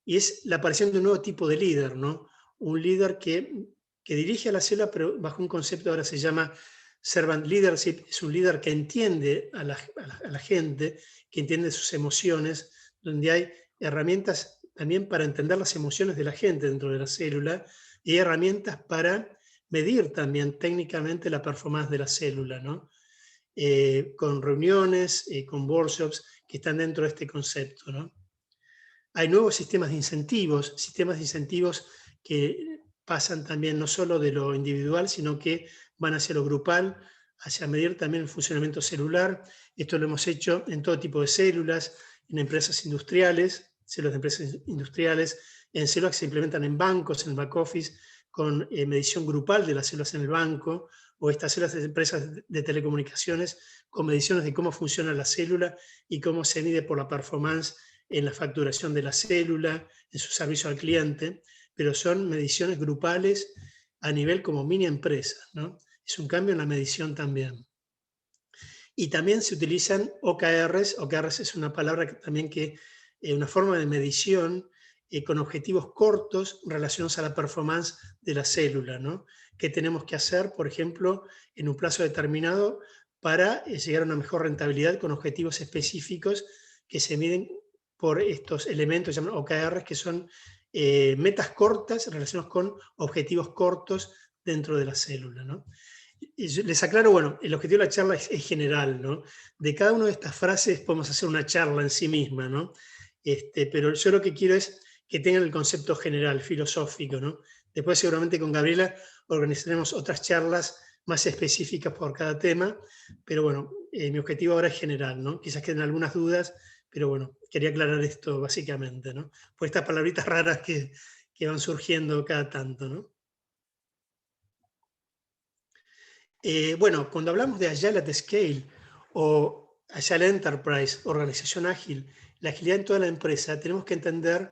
Speaker 2: y es la aparición de un nuevo tipo de líder, ¿no? Un líder que dirige a la célula, pero bajo un concepto ahora se llama servant leadership, es un líder que entiende a la gente, que entiende sus emociones, donde hay herramientas también para entender las emociones de la gente dentro de la célula, y hay herramientas para medir también técnicamente la performance de la célula, ¿no? Con reuniones, con workshops que están dentro de este concepto, ¿no? Hay nuevos sistemas de incentivos que pasan también no solo de lo individual, sino que van hacia lo grupal, hacia medir también el funcionamiento celular. Esto lo hemos hecho en todo tipo de células, en empresas industriales, células de empresas industriales, en células que se implementan en bancos, en el back office, con medición grupal de las células en el banco, o estas células de empresas de telecomunicaciones con mediciones de cómo funciona la célula y cómo se mide por la performance en la facturación de la célula, en su servicio al cliente, pero son mediciones grupales a nivel como mini empresa, ¿no? Es un cambio en la medición también. Y también se utilizan OKRs. OKRs es una palabra que también una forma de medición con objetivos cortos relacionados a la performance de la célula, ¿no? ¿Qué tenemos que hacer, por ejemplo, en un plazo determinado para llegar a una mejor rentabilidad con objetivos específicos que se miden por estos elementos llamados OKRs, que son metas cortas relacionadas con objetivos cortos dentro de la célula, ¿no? Y les aclaro, bueno, el objetivo de la charla es general, ¿no? De cada una de estas frases podemos hacer una charla en sí misma, ¿no? Pero yo lo que quiero es que tengan el concepto general, filosófico, ¿no? Después seguramente con Gabriela organizaremos otras charlas más específicas por cada tema, pero bueno, mi objetivo ahora es general, ¿no? Quizás queden algunas dudas, pero bueno, quería aclarar esto básicamente, ¿no? Por estas palabritas raras que van surgiendo cada tanto, ¿no? Bueno, cuando hablamos de Agile at Scale o Agile Enterprise, organización ágil, la agilidad en toda la empresa, tenemos que entender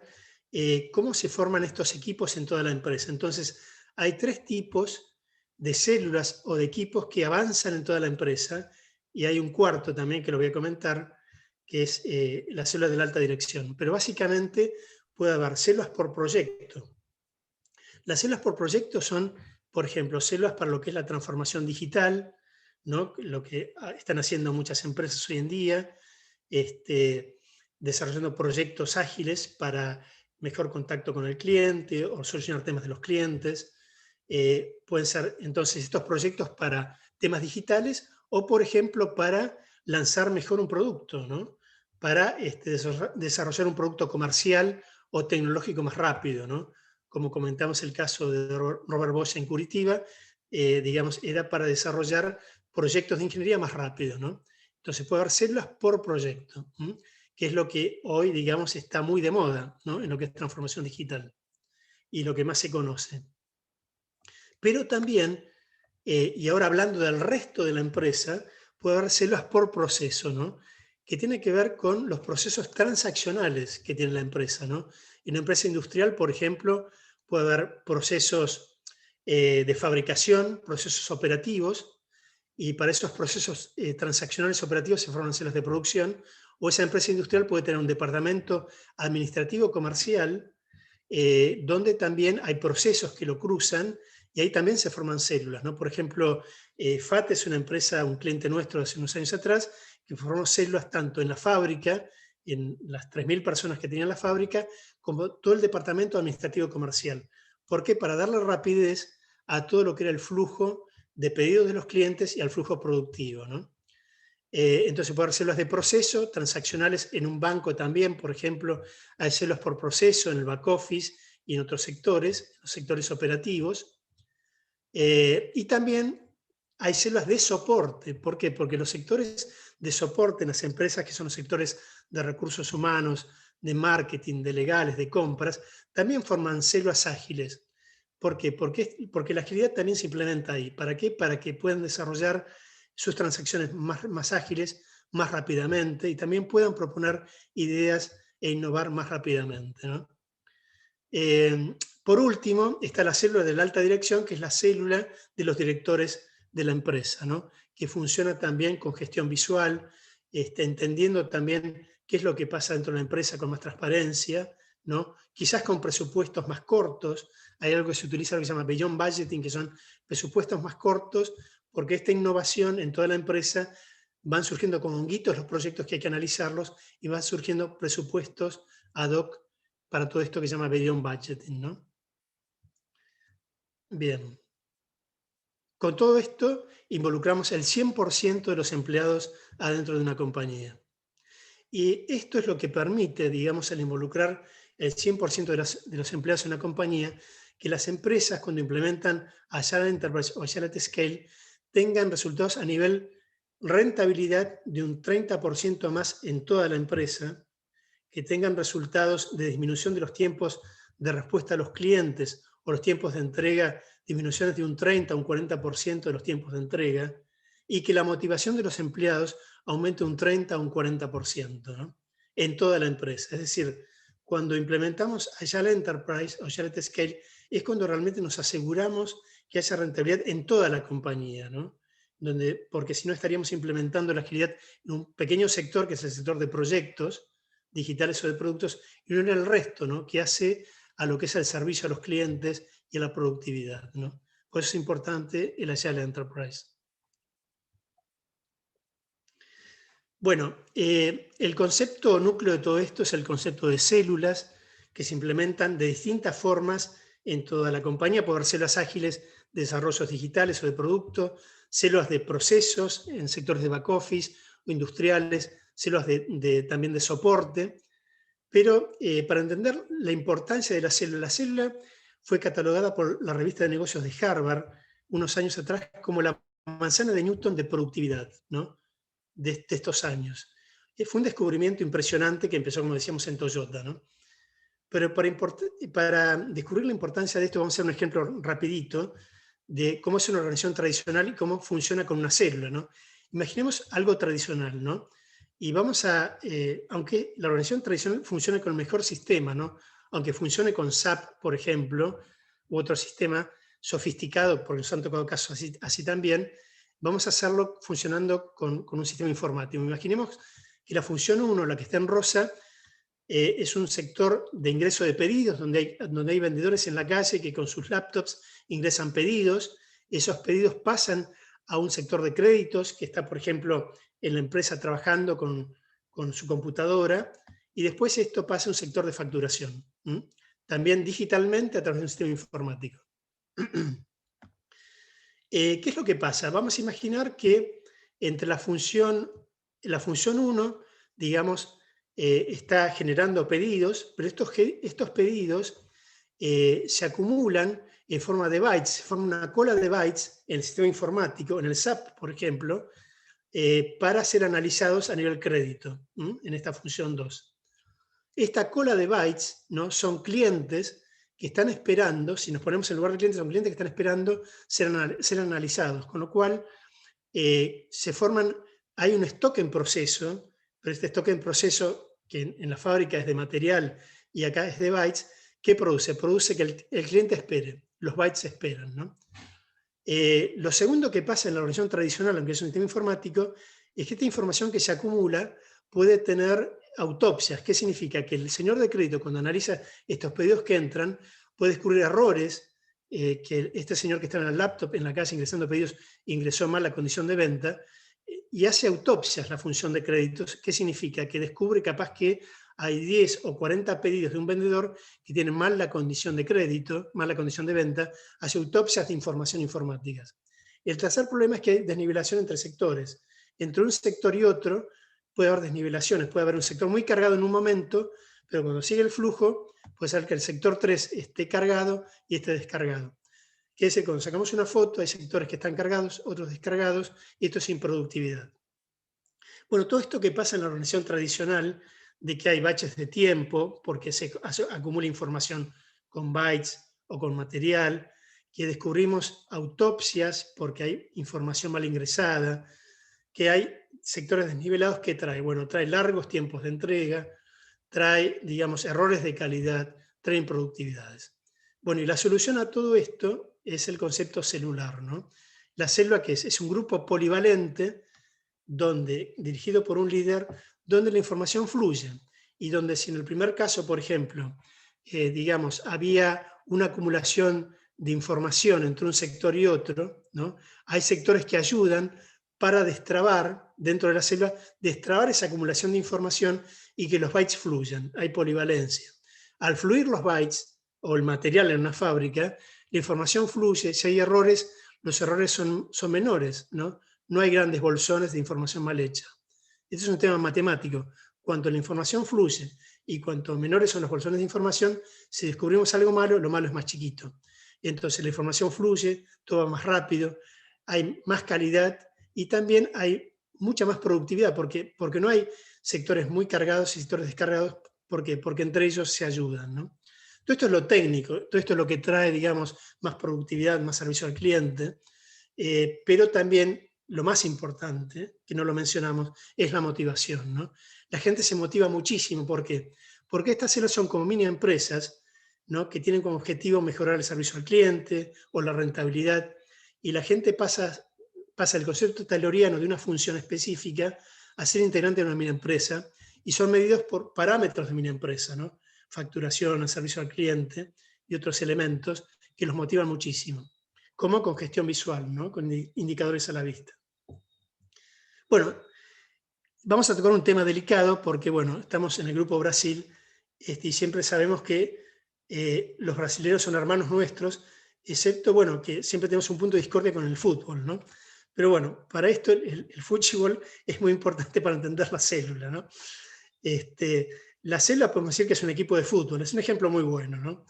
Speaker 2: cómo se forman estos equipos en toda la empresa. Entonces, hay 3 tipos de células o de equipos que avanzan en toda la empresa, y hay un cuarto también que lo voy a comentar, que es la célula de la alta dirección. Pero básicamente puede haber células por proyecto. Las células por proyecto son, por ejemplo, células para lo que es la transformación digital, ¿no? Lo que están haciendo muchas empresas hoy en día, desarrollando proyectos ágiles para mejor contacto con el cliente o solucionar temas de los clientes. Pueden ser entonces estos proyectos para temas digitales o, por ejemplo, para lanzar mejor un producto, ¿no? Para desarrollar un producto comercial o tecnológico más rápido, ¿no? Como comentamos el caso de Robert Bosch en Curitiba, digamos, era para desarrollar proyectos de ingeniería más rápido, ¿no? Entonces puede haber células por proyecto, que es lo que hoy, digamos, está muy de moda, ¿no? En lo que es transformación digital y lo que más se conoce. Pero también, y ahora hablando del resto de la empresa, puede haber células por proceso, ¿no? Que tiene que ver con los procesos transaccionales que tiene la empresa, ¿no? En una empresa industrial, por ejemplo, puede haber procesos de fabricación, procesos operativos, y para esos procesos transaccionales operativos se forman células de producción, o esa empresa industrial puede tener un departamento administrativo comercial, donde también hay procesos que lo cruzan, y ahí también se forman células, ¿no? Por ejemplo, FAT es una empresa, un cliente nuestro de hace unos años atrás, que formó células tanto en la fábrica, en las 3.000 personas que tenían la fábrica, como todo el departamento administrativo comercial. ¿Por qué? Para darle rapidez a todo lo que era el flujo de pedidos de los clientes y al flujo productivo, ¿no? Entonces puede haber células de proceso, transaccionales en un banco también, por ejemplo, hay células por proceso en el back office y en otros sectores, los sectores operativos. Y también hay células de soporte. ¿Por qué? Porque los sectores de soporte en las empresas, que son los sectores de recursos humanos, de marketing, de legales, de compras, también forman células ágiles. ¿Por qué? Porque la agilidad también se implementa ahí. ¿Para qué? Para que puedan desarrollar sus transacciones más ágiles, más rápidamente y también puedan proponer ideas e innovar más rápidamente, ¿no? Por último, está la célula de la alta dirección, que es la célula de los directores de la empresa, ¿no? Que funciona también con gestión visual, entendiendo también qué es lo que pasa dentro de la empresa con más transparencia, ¿no? Quizás con presupuestos más cortos. Hay algo que se utiliza, lo que se llama Beyond Budgeting, que son presupuestos más cortos, porque esta innovación en toda la empresa van surgiendo como honguitos los proyectos que hay que analizarlos y van surgiendo presupuestos ad hoc para todo esto que se llama Beyond Budgeting, ¿no? Bien. Con todo esto involucramos el 100% de los empleados adentro de una compañía. Y esto es lo que permite, digamos, al involucrar el 100% de los empleados en una compañía, que las empresas cuando implementan Agile Enterprise o Agile at Scale tengan resultados a nivel rentabilidad de un 30% más en toda la empresa, que tengan resultados de disminución de los tiempos de respuesta a los clientes o los tiempos de entrega, disminuciones de un 30 o un 40% de los tiempos de entrega, y que la motivación de los empleados aumente un 30 o un 40%, ¿no? En toda la empresa. Es decir, cuando implementamos Agile Enterprise o Agile at Scale, es cuando realmente nos aseguramos que haya rentabilidad en toda la compañía, ¿no? Porque si no estaríamos implementando la agilidad en un pequeño sector, que es el sector de proyectos digitales o de productos, y no en el resto, ¿no? Que hace a lo que es el servicio a los clientes y a la productividad, ¿no? Por eso es importante el Agile Enterprise. Bueno, el concepto núcleo de todo esto es el concepto de células que se implementan de distintas formas en toda la compañía. Puede haber células ágiles de desarrollos digitales o de producto, células de procesos en sectores de back office o industriales, células también de soporte. Pero para entender la importancia de la célula fue catalogada por la revista de negocios de Harvard unos años atrás como la manzana de Newton de productividad, ¿no? de estos años. Fue un descubrimiento impresionante que empezó, como decíamos, en Toyota, ¿no? Pero para descubrir la importancia de esto, vamos a hacer un ejemplo rapidito de cómo es una organización tradicional y cómo funciona con una célula, ¿no? Imaginemos algo tradicional, ¿no? Y vamos a, aunque la organización tradicional funcione con el mejor sistema, ¿no? Aunque funcione con SAP, por ejemplo, u otro sistema sofisticado, porque nos han tocado casos así también, vamos a hacerlo funcionando con un sistema informático. Imaginemos que la función 1, la que está en rosa, es un sector de ingreso de pedidos, donde hay vendedores en la calle que con sus laptops ingresan pedidos. Esos pedidos pasan a un sector de créditos que está, por ejemplo, en la empresa trabajando con su computadora, y después esto pasa a un sector de facturación, también digitalmente a través de un sistema informático. ¿Qué es lo que pasa? Vamos a imaginar que entre la función 1, digamos, está generando pedidos, pero estos pedidos se acumulan en forma de bytes, se forma una cola de bytes en el sistema informático, en el SAP, por ejemplo, para ser analizados a nivel crédito, en esta función 2. Esta cola de bytes, ¿no? Son clientes que están esperando, si nos ponemos en lugar de clientes, son clientes que están esperando ser analizados, con lo cual hay un stock en proceso, pero este stock en proceso, que en la fábrica es de material y acá es de bytes, ¿qué produce? Produce que el cliente espere, los bytes esperan, ¿no? Lo segundo que pasa en la organización tradicional, aunque es un sistema informático, es que esta información que se acumula puede tener autopsias. ¿Qué significa? Que el señor de crédito, cuando analiza estos pedidos que entran, puede descubrir errores, que este señor que está en el laptop, en la casa ingresando pedidos, ingresó mal la condición de venta, y hace autopsias la función de créditos. ¿Qué significa? Que descubre capaz que hay 10 o 40 pedidos de un vendedor que tienen mal la condición de crédito, mal la condición de venta, hace autopsias de información informáticas. El tercer problema es que hay desnivelación entre sectores. Entre un sector y otro puede haber desnivelaciones, puede haber un sector muy cargado en un momento, pero cuando sigue el flujo, puede ser que el sector 3 esté cargado y esté descargado. Quiere decir, cuando sacamos una foto, hay sectores que están cargados, otros descargados, y esto es improductividad. Bueno, todo esto que pasa en la organización tradicional, de que hay baches de tiempo, porque se acumula información con bytes o con material, que descubrimos autopsias porque hay información mal ingresada, que hay sectores desnivelados, ¿qué trae? Bueno, trae largos tiempos de entrega, trae, digamos, errores de calidad, trae improductividades. Bueno, y la solución a todo esto es el concepto celular, ¿no? La célula, que es un grupo polivalente, dirigido por un líder, donde la información fluye, y donde si en el primer caso, por ejemplo, digamos, había una acumulación de información entre un sector y otro, ¿no? Hay sectores que ayudan para destrabar, dentro de la célula, destrabar esa acumulación de información y que los bytes fluyan, hay polivalencia. Al fluir los bytes, o el material en una fábrica, la información fluye, si hay errores, los errores son menores, ¿no? No hay grandes bolsones de información mal hecha. Este es un tema matemático. Cuanto la información fluye y cuanto menores son los bolsones de información, si descubrimos algo malo, lo malo es más chiquito. Y entonces la información fluye, todo va más rápido, hay más calidad y también hay mucha más productividad, porque no hay sectores muy cargados y sectores descargados, porque entre ellos se ayudan, ¿no? Todo esto es lo técnico, todo esto es lo que trae, digamos, más productividad, más servicio al cliente, pero también lo más importante, que no lo mencionamos, es la motivación, ¿no? La gente se motiva muchísimo. ¿Por qué? Porque estas células son como mini empresas, ¿no? Que tienen como objetivo mejorar el servicio al cliente o la rentabilidad, y la gente pasa el concepto tayloriano de una función específica a ser integrante de una mini empresa, y son medidos por parámetros de mini empresa, ¿no? Facturación, servicio al cliente y otros elementos que los motivan muchísimo, como con gestión visual, ¿no? Con indicadores a la vista. Bueno, vamos a tocar un tema delicado porque, bueno, estamos en el Grupo Brasil y siempre sabemos que los brasileños son hermanos nuestros, excepto, bueno, que siempre tenemos un punto de discordia con el fútbol, ¿no? Pero bueno, para esto el fútbol es muy importante para entender la célula, ¿no? La célula podemos decir que es un equipo de fútbol, es un ejemplo muy bueno, ¿no?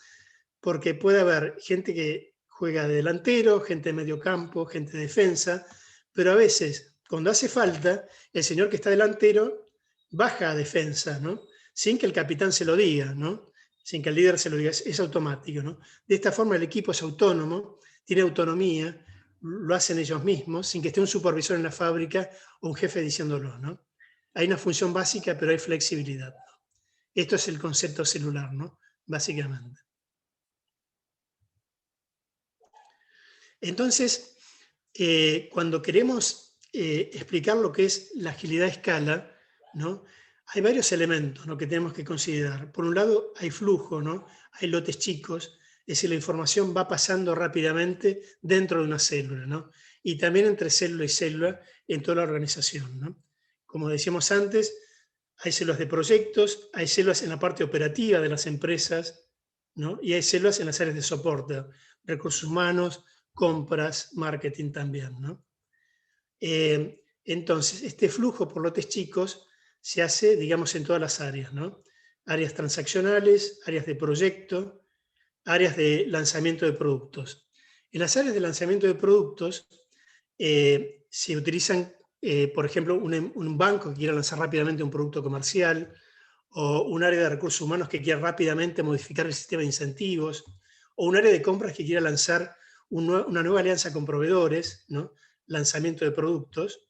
Speaker 2: Porque puede haber gente que juega de delantero, gente de medio campo, gente de defensa, pero a veces, cuando hace falta, el señor que está delantero baja a defensa, ¿no? Sin que el capitán se lo diga, ¿no? Sin que el líder se lo diga, es automático, ¿no? De esta forma el equipo es autónomo, tiene autonomía, lo hacen ellos mismos, sin que esté un supervisor en la fábrica o un jefe diciéndolo, ¿no? Hay una función básica, pero hay flexibilidad, ¿no? Esto es el concepto celular, ¿no? Básicamente. Entonces, cuando queremos explicar lo que es la agilidad a escala, ¿no? Hay varios elementos, ¿no?, que tenemos que considerar. Por un lado, hay flujo, ¿no? Hay lotes chicos, es decir, la información va pasando rápidamente dentro de una célula, ¿no? Y también entre célula y célula en toda la organización, ¿no? Como decíamos antes, hay células de proyectos, hay células en la parte operativa de las empresas, ¿no? Y hay células en las áreas de soporte, recursos humanos, compras, marketing también, ¿no? Entonces, este flujo por lotes chicos se hace, digamos, en todas las áreas, ¿no? Áreas transaccionales, áreas de proyecto, áreas de lanzamiento de productos. En las áreas de lanzamiento de productos se utilizan, por ejemplo, un banco que quiera lanzar rápidamente un producto comercial, o un área de recursos humanos que quiera rápidamente modificar el sistema de incentivos, o un área de compras que quiera lanzar una nueva alianza con proveedores, ¿no? Lanzamiento de productos.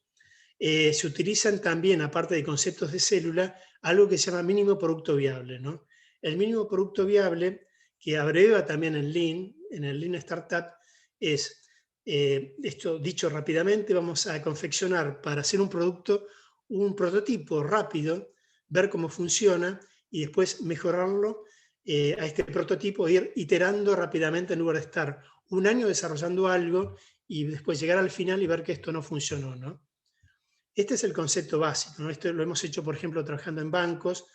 Speaker 2: Se utilizan también, aparte de conceptos de célula, algo que se llama mínimo producto viable, ¿no? El mínimo producto viable, que abreva también en el Lean Startup, es, esto dicho rápidamente, vamos a confeccionar para hacer un producto, un prototipo rápido, ver cómo funciona y después mejorarlo a este prototipo, ir iterando rápidamente en lugar de estar un año desarrollando algo y después llegar al final y ver que esto no funcionó, ¿no? Este es el concepto básico, ¿no? Esto lo hemos hecho, por ejemplo, trabajando en bancos,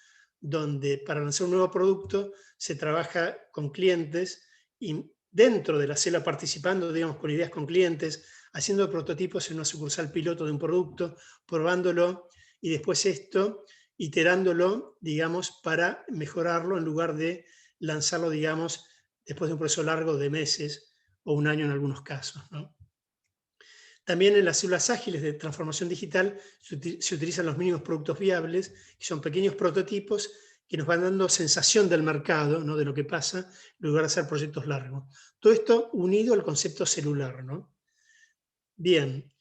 Speaker 2: donde para lanzar un nuevo producto se trabaja con clientes y dentro de la célula participando, digamos, con ideas con clientes, haciendo prototipos en una sucursal piloto de un producto, probándolo y después esto, iterándolo, digamos, para mejorarlo en lugar de lanzarlo, digamos, después de un proceso largo de meses o un año en algunos casos, ¿no? También en las células ágiles de transformación digital se utilizan los mínimos productos viables, que son pequeños prototipos que nos van dando sensación del mercado, ¿no? De lo que pasa, en lugar de hacer proyectos largos. Todo esto unido al concepto celular, ¿no? Bien,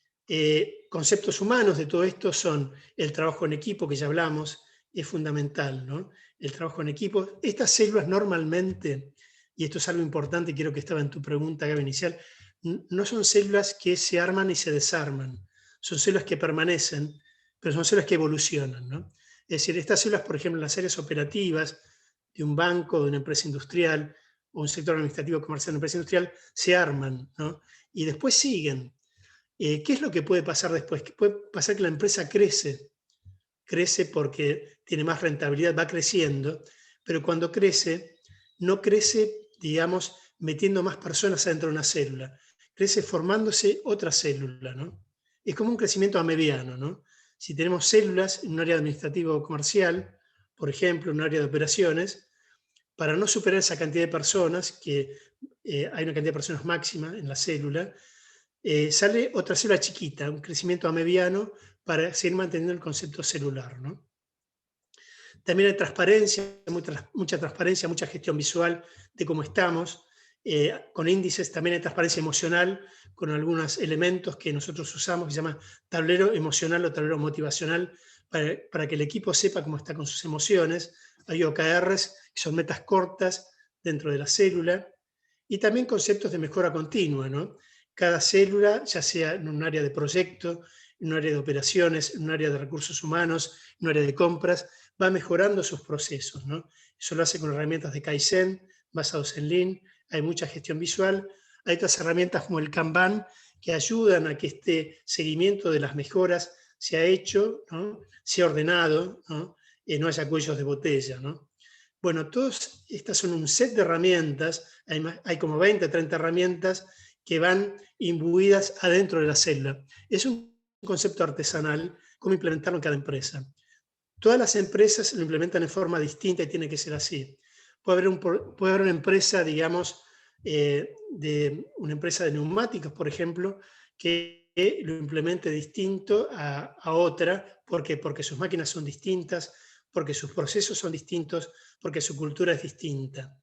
Speaker 2: conceptos humanos de todo esto son el trabajo en equipo, que ya hablamos, es fundamental, ¿no? El trabajo en equipo. Estas células normalmente, y esto es algo importante, quiero que estaba en tu pregunta, Gaby, inicial, no son células que se arman y se desarman, son células que permanecen, pero son células que evolucionan, ¿no? Es decir, estas células, por ejemplo, en las áreas operativas de un banco, de una empresa industrial, o un sector administrativo comercial de una empresa industrial, se arman, ¿no? Y después siguen. ¿Qué es lo que puede pasar después? Que puede pasar que la empresa crece porque tiene más rentabilidad, va creciendo, pero cuando crece, no crece, digamos, metiendo más personas adentro de una célula, crece formándose otra célula, ¿no? Es como un crecimiento a mediano, ¿no? Si tenemos células en un área administrativa o comercial, por ejemplo, en un área de operaciones, para no superar esa cantidad de personas, que hay una cantidad de personas máxima en la célula, sale otra célula chiquita, un crecimiento a mediano para seguir manteniendo el concepto celular, ¿no? También hay transparencia, mucha transparencia, mucha gestión visual de cómo estamos, con índices, también hay transparencia emocional, con algunos elementos que nosotros usamos, que se llama tablero emocional o tablero motivacional, para que el equipo sepa cómo está con sus emociones. Hay OKRs, que son metas cortas dentro de la célula, y también conceptos de mejora continua, ¿no? Cada célula, ya sea en un área de proyecto, en un área de operaciones, en un área de recursos humanos, en un área de compras, va mejorando sus procesos, ¿no? Eso lo hace con herramientas de Kaizen, basados en Lean, hay mucha gestión visual, hay otras herramientas como el Kanban, que ayudan a que este seguimiento de las mejoras sea hecho, ¿no? Sea ordenado, ¿no? No haya cuellos de botella, ¿no? Bueno, todas estas son un set de herramientas, hay como 20, 30 herramientas que van imbuidas adentro de la célula. Es un concepto artesanal, cómo implementarlo en cada empresa. Todas las empresas lo implementan en forma distinta y tiene que ser así. Puede haber una empresa, digamos, una empresa de neumáticos, por ejemplo, que lo implemente distinto a otra. ¿Por qué? Porque sus máquinas son distintas, porque sus procesos son distintos, porque su cultura es distinta.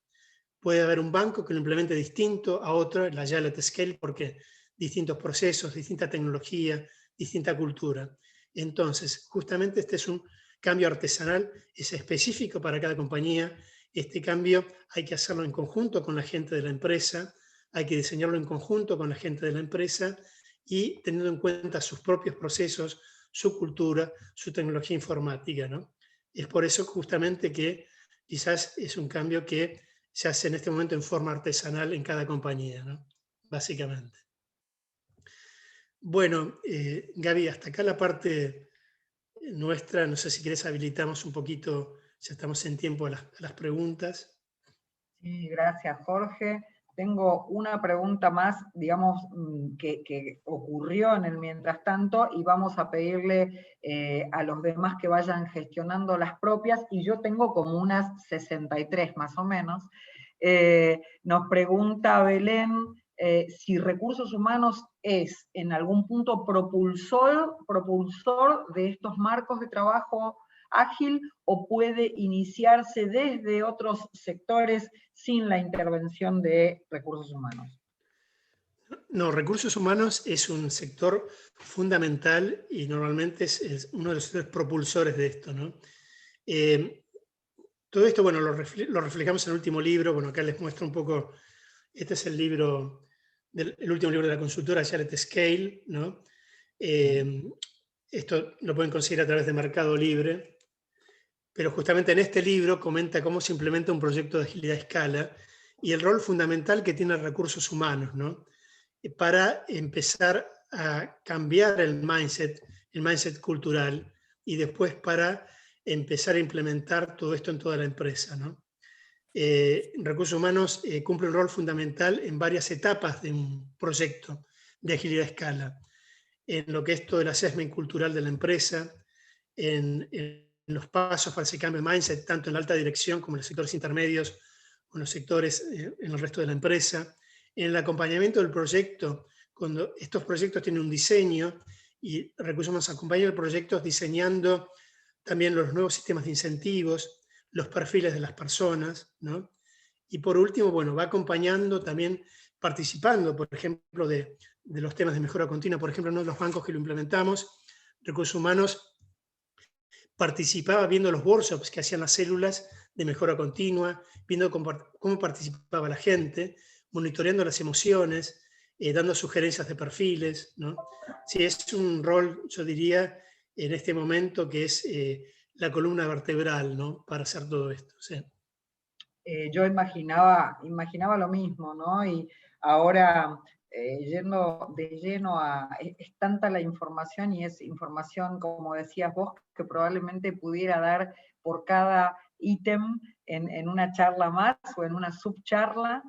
Speaker 2: Puede haber un banco que lo implemente distinto a otro, la Agile at Scale, porque distintos procesos, distinta tecnología, distinta cultura. Entonces, justamente este es un cambio artesanal, es específico para cada compañía. Este cambio hay que hacerlo en conjunto con la gente de la empresa, hay que diseñarlo en conjunto con la gente de la empresa y teniendo en cuenta sus propios procesos, su cultura, su tecnología informática, ¿no? Es por eso justamente que quizás es un cambio que se hace en este momento en forma artesanal en cada compañía, ¿no? Básicamente. Bueno, Gaby, hasta acá la parte nuestra. No sé si querés habilitamos un poquito, ya estamos en tiempo a las preguntas.
Speaker 1: Sí, gracias, Jorge. Tengo una pregunta más, digamos, que ocurrió en el mientras tanto, y vamos a pedirle a los demás que vayan gestionando las propias, y yo tengo como unas 63 más o menos. Nos pregunta Belén si recursos humanos es en algún punto propulsor de estos marcos de trabajo ágil, o puede iniciarse desde otros sectores sin la intervención de recursos humanos.
Speaker 2: No, recursos humanos es un sector fundamental y normalmente es uno de los sectores propulsores de esto, ¿no? Todo esto, bueno, lo reflejamos en el último libro. Bueno, acá les muestro un poco, este es el libro, el último libro de la consultora, Agile at Scale, ¿no? Esto lo pueden conseguir a través de Mercado Libre, pero justamente en este libro comenta cómo se implementa un proyecto de agilidad a escala y el rol fundamental que tienen recursos humanos, ¿no? Para empezar a cambiar el mindset cultural, y después para empezar a implementar todo esto en toda la empresa, ¿no? Recursos humanos cumple un rol fundamental en varias etapas de un proyecto de agilidad a escala, en lo que es todo el assessment cultural de la empresa, en los pasos para ese cambio de mindset, tanto en la alta dirección como en los sectores intermedios o en los sectores, en el resto de la empresa, en el acompañamiento del proyecto, cuando estos proyectos tienen un diseño y Recursos Humanos acompaña el proyecto diseñando también los nuevos sistemas de incentivos, los perfiles de las personas, ¿no? Y por último, bueno, va acompañando también participando, por ejemplo, de los temas de mejora continua. Por ejemplo, uno de los bancos que lo implementamos, Recursos Humanos, participaba viendo los workshops que hacían las células de mejora continua, viendo cómo participaba la gente, monitoreando las emociones, dando sugerencias de perfiles, ¿no? Sí, es un rol, yo diría, en este momento que es la columna vertebral, ¿no? Para hacer todo esto. ¿Sí?
Speaker 1: Yo imaginaba lo mismo, ¿no? Y ahora, yendo de lleno es tanta la información, y es información, como decías vos, que probablemente pudiera dar por cada ítem en una charla más o en una subcharla,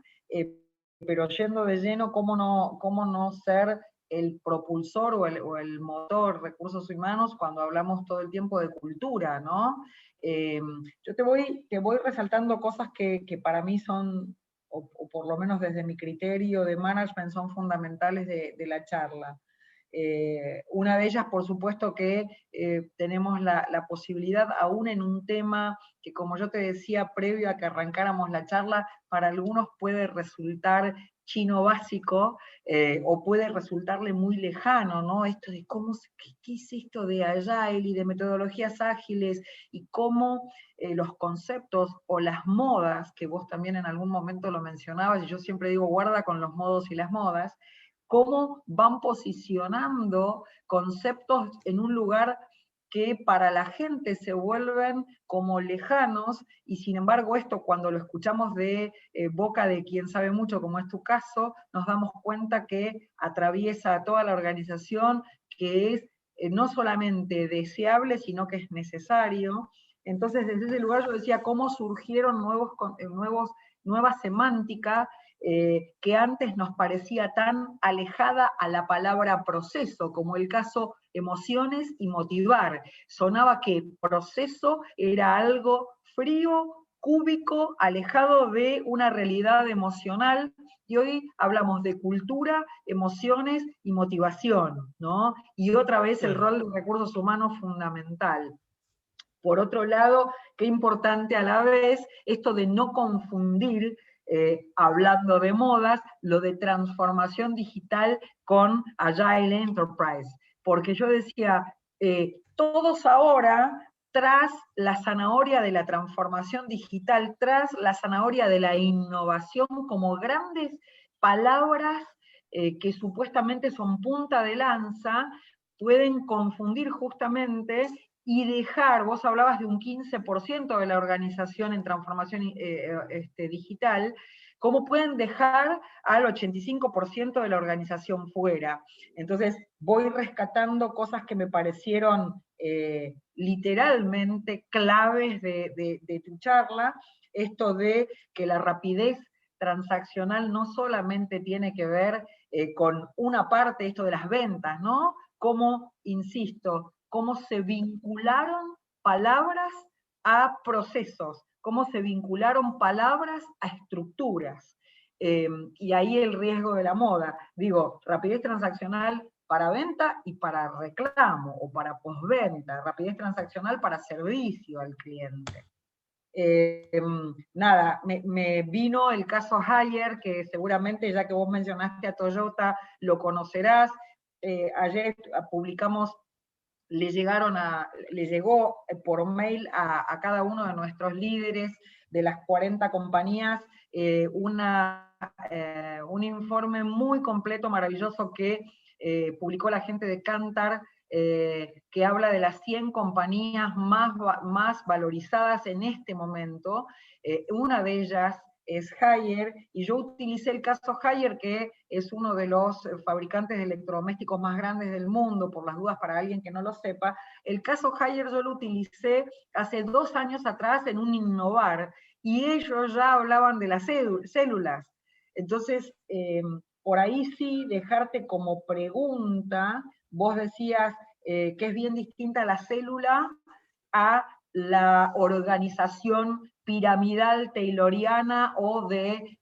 Speaker 1: pero yendo de lleno, ¿cómo no ser el propulsor o el motor recursos humanos cuando hablamos todo el tiempo de cultura, ¿no? Yo te voy resaltando cosas que para mí son, o por lo menos desde mi criterio de management, son fundamentales de la charla. Una de ellas, por supuesto, que tenemos la posibilidad, aún en un tema que, como yo te decía previo a que arrancáramos la charla, para algunos puede resultar chino básico, o puede resultarle muy lejano, ¿no? Esto de qué es esto de Agile y de metodologías ágiles, y cómo los conceptos o las modas, que vos también en algún momento lo mencionabas, y yo siempre digo, guarda con los modos y las modas, cómo van posicionando conceptos en un lugar que para la gente se vuelven como lejanos, y sin embargo esto, cuando lo escuchamos de boca de quien sabe mucho, como es tu caso, nos damos cuenta que atraviesa toda la organización, que es no solamente deseable, sino que es necesario. Entonces, desde ese lugar yo decía, cómo surgieron nueva semántica, que antes nos parecía tan alejada a la palabra proceso, como el caso emociones y motivar. Sonaba que proceso era algo frío, cúbico, alejado de una realidad emocional, y hoy hablamos de cultura, emociones y motivación, ¿no? Y otra vez el rol de recursos humanos fundamental. Por otro lado, qué importante a la vez esto de no confundir, hablando de modas, lo de transformación digital con Agile Enterprise. Porque yo decía, todos ahora, tras la zanahoria de la transformación digital, tras la zanahoria de la innovación, como grandes palabras que supuestamente son punta de lanza, pueden confundir justamente y dejar, vos hablabas de un 15% de la organización en transformación digital, ¿cómo pueden dejar al 85% de la organización fuera? Entonces, voy rescatando cosas que me parecieron literalmente claves de tu charla, esto de que la rapidez transaccional no solamente tiene que ver con una parte, esto de las ventas, ¿no? Como, insisto, cómo se vincularon palabras a procesos, cómo se vincularon palabras a estructuras. Y ahí el riesgo de la moda. Digo, rapidez transaccional para venta y para reclamo, o para postventa, rapidez transaccional para servicio al cliente. Nada, me vino el caso Haier, que seguramente, ya que vos mencionaste a Toyota, lo conocerás. Ayer publicamos, le llegó por mail a cada uno de nuestros líderes de las 40 compañías un informe muy completo, maravilloso, que publicó la gente de Kantar, que habla de las 100 compañías más valorizadas en este momento. Una de ellas es Haier, y yo utilicé el caso Haier, que es uno de los fabricantes de electrodomésticos más grandes del mundo, por las dudas para alguien que no lo sepa. El caso Haier yo lo utilicé hace 2 años atrás en un Innovar, y ellos ya hablaban de las células. Entonces, por ahí sí, dejarte como pregunta, vos decías que es bien distinta la célula a la organización piramidal tayloriana o de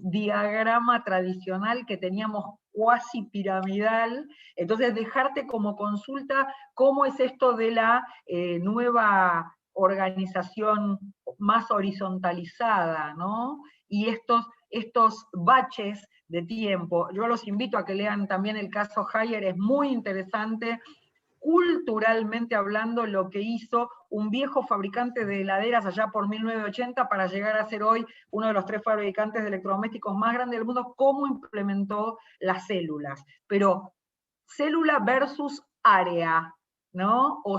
Speaker 1: diagrama tradicional que teníamos cuasi piramidal. Entonces, dejarte como consulta cómo es esto de la nueva organización más horizontalizada, ¿no? Y estos baches de tiempo. Yo los invito a que lean también el caso Haier, es muy interesante, culturalmente hablando, lo que hizo un viejo fabricante de heladeras allá por 1980 para llegar a ser hoy uno de los 3 fabricantes de electrodomésticos más grandes del mundo, cómo implementó las células. Pero célula versus área, ¿no? O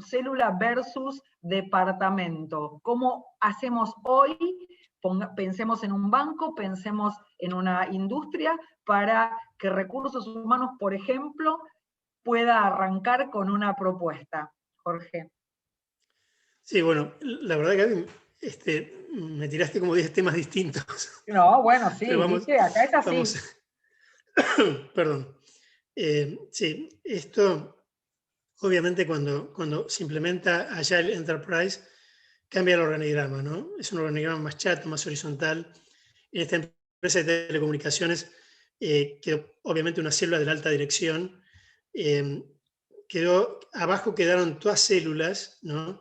Speaker 1: célula versus departamento. ¿Cómo hacemos hoy? Pensemos en un banco, pensemos en una industria para que recursos humanos, por ejemplo, pueda arrancar con una propuesta. Jorge.
Speaker 2: Sí, bueno, la verdad que me tiraste como 10 temas distintos.
Speaker 1: No, bueno, sí,
Speaker 2: pero vamos,
Speaker 1: ¿viste? Acá es así.
Speaker 2: Vamos, perdón. Sí, esto, obviamente, cuando se implementa Agile Enterprise, cambia el organigrama, ¿no? Es un organigrama más chato, más horizontal. En esta empresa de telecomunicaciones quedó obviamente una célula de la alta dirección. Abajo quedaron todas células, ¿no?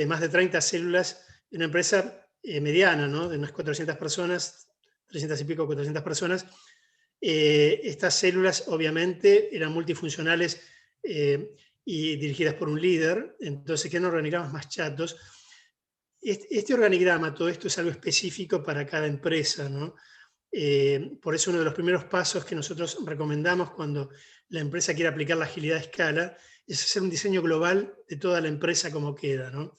Speaker 2: Más de 30 células, de una empresa mediana, ¿no? De unas 400 personas, 300 y pico, 400 personas. Estas células obviamente eran multifuncionales y dirigidas por un líder, entonces quedan organigramas más chatos. Este organigrama, todo esto es algo específico para cada empresa, ¿no? Por eso uno de los primeros pasos que nosotros recomendamos cuando la empresa quiere aplicar la agilidad a escala es hacer un diseño global de toda la empresa como queda, ¿no?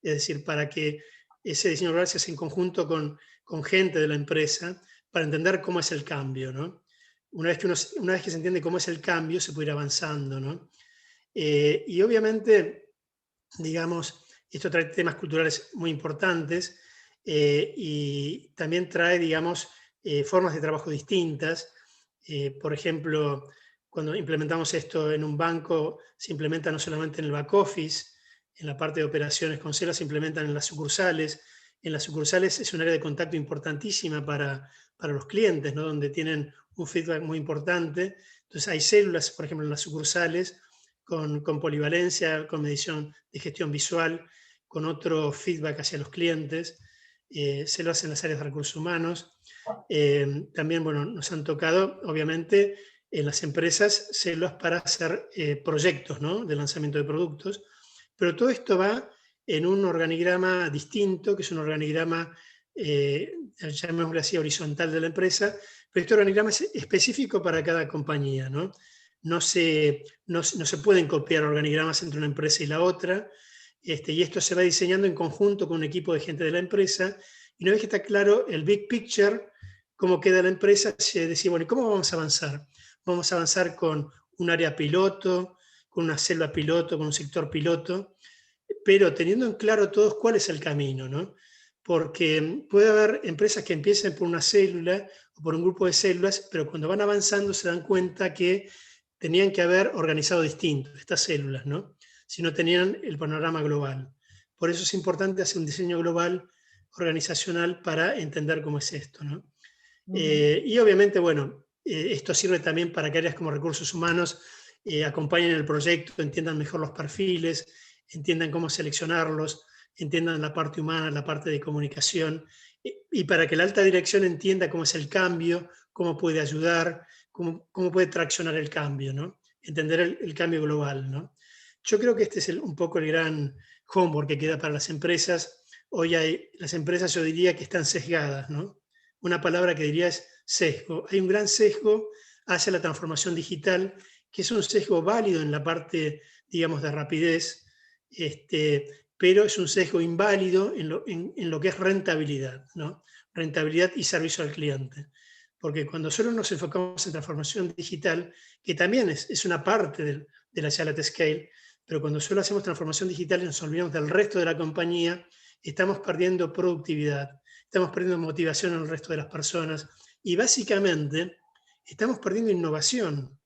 Speaker 2: Es decir, para que ese diseño global se hace en conjunto con gente de la empresa para entender cómo es el cambio, ¿no? Una vez que se entiende cómo es el cambio, se puede ir avanzando, ¿no? Y obviamente, digamos, esto trae temas culturales muy importantes y también trae, digamos, formas de trabajo distintas. Por ejemplo, cuando implementamos esto en un banco, se implementa no solamente en el back office, en la parte de operaciones con cero, se implementan en las sucursales. En las sucursales es un área de contacto importantísima para los clientes, ¿no? Donde tienen un feedback muy importante. Entonces hay células, por ejemplo, en las sucursales, con polivalencia, con medición de gestión visual, con otro feedback hacia los clientes. Se lo hacen las áreas de recursos humanos. También, bueno, nos han tocado, obviamente, en las empresas células para hacer proyectos, ¿no? De lanzamiento de productos. Pero todo esto va en un organigrama distinto, que es un organigrama, llamémoslo así, horizontal de la empresa, pero este organigrama es específico para cada compañía, ¿no? No se pueden copiar organigramas entre una empresa y la otra, y esto se va diseñando en conjunto con un equipo de gente de la empresa, y una vez que está claro el big picture, cómo queda la empresa, se decide, bueno, ¿y cómo vamos a avanzar? Vamos a avanzar con un área piloto, con una célula piloto, con un sector piloto, pero teniendo en claro todos cuál es el camino, ¿no? Porque puede haber empresas que empiecen por una célula o por un grupo de células, pero cuando van avanzando se dan cuenta que tenían que haber organizado distinto estas células, ¿no? Si no tenían el panorama global. Por eso es importante hacer un diseño global organizacional para entender cómo es esto, ¿no? Y obviamente, bueno, esto sirve también para que áreas como recursos humanos acompañen el proyecto, entiendan mejor los perfiles, entiendan cómo seleccionarlos, entiendan la parte humana, la parte de comunicación, y para que la alta dirección entienda cómo es el cambio, cómo puede ayudar, cómo puede traccionar el cambio, ¿no? Entender el cambio global, ¿no? Yo creo que este es un poco el gran homework que queda para las empresas. Hoy las empresas, yo diría que están sesgadas, ¿no? Una palabra que diría es sesgo. Hay un gran sesgo hacia la transformación digital, que es un sesgo válido en la parte, digamos, de rapidez, pero es un sesgo inválido en lo que es rentabilidad, ¿no? Rentabilidad y servicio al cliente. Porque cuando solo nos enfocamos en transformación digital, que también es una parte de la Agile at Scale, pero cuando solo hacemos transformación digital y nos olvidamos del resto de la compañía, estamos perdiendo productividad, estamos perdiendo motivación en el resto de las personas y básicamente estamos perdiendo innovación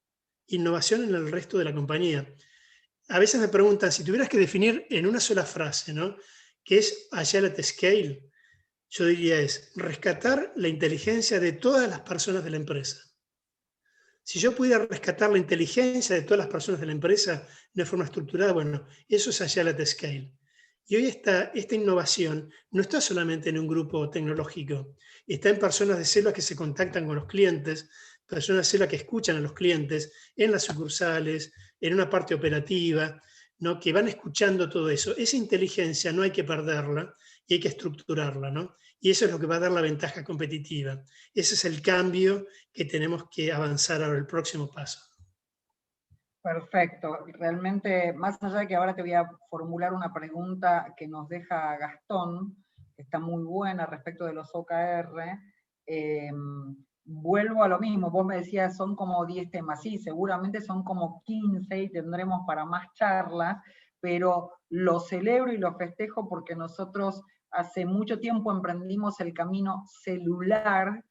Speaker 2: en el resto de la compañía. A veces me preguntan, si tuvieras que definir en una sola frase, ¿no?, ¿qué es Agile at Scale? Yo diría es rescatar la inteligencia de todas las personas de la empresa. Si yo pudiera rescatar la inteligencia de todas las personas de la empresa de forma estructurada, bueno, eso es Agile at Scale. Y hoy esta innovación no está solamente en un grupo tecnológico, está en personas de células que se contactan con los clientes, personas de células que escuchan a los clientes en las sucursales, en una parte operativa, ¿no? Que van escuchando todo eso. Esa inteligencia no hay que perderla y hay que estructurarla, ¿no? Y eso es lo que va a dar la ventaja competitiva. Ese es el cambio que tenemos que avanzar ahora, el próximo paso.
Speaker 1: Perfecto. Realmente, más allá de que ahora te voy a formular una pregunta que nos deja Gastón, que está muy buena respecto de los OKR, vuelvo a lo mismo. Vos me decías, son como 10 temas. Sí, seguramente son como 15 y tendremos para más charlas, pero lo celebro y lo festejo porque nosotros hace mucho tiempo emprendimos el camino celular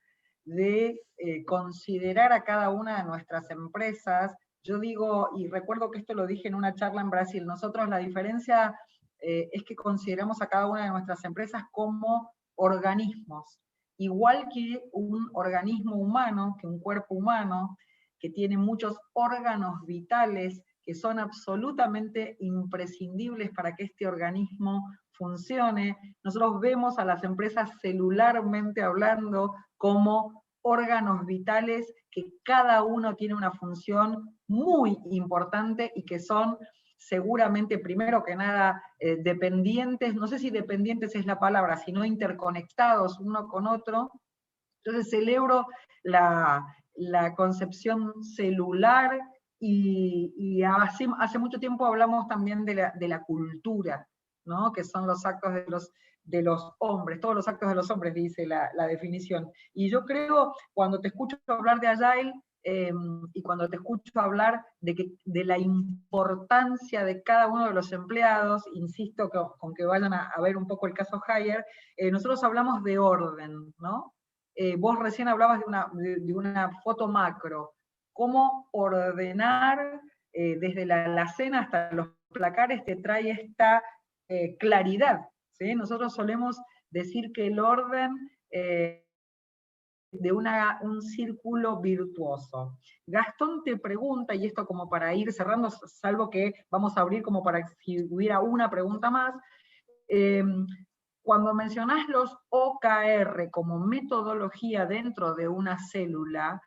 Speaker 1: de considerar a cada una de nuestras empresas. Yo digo, y recuerdo que esto lo dije en una charla en Brasil, nosotros la diferencia es que consideramos a cada una de nuestras empresas como organismos, igual que un organismo humano, que un cuerpo humano, que tiene muchos órganos vitales que son absolutamente imprescindibles para que este organismo funcione. Nosotros vemos a las empresas celularmente hablando como órganos vitales que cada uno tiene una función muy importante y que son seguramente, primero que nada, dependientes, no sé si dependientes es la palabra, sino interconectados uno con otro. Entonces celebro la concepción celular y hace mucho tiempo hablamos también de la cultura, ¿no? Que son los actos de los hombres, todos los actos de los hombres, dice la definición. Y yo creo, cuando te escucho hablar de Agile, y cuando te escucho hablar de la importancia de cada uno de los empleados, insisto con que vayan a ver un poco el caso Haier, nosotros hablamos de orden, ¿no? Vos recién hablabas de una foto macro, cómo ordenar desde la alacena hasta los placares te trae esta claridad, ¿sí? Nosotros solemos decir que el orden de un círculo virtuoso. Gastón te pregunta, y esto como para ir cerrando, salvo que vamos a abrir como para si hubiera una pregunta más, cuando mencionás los OKR como metodología dentro de una célula,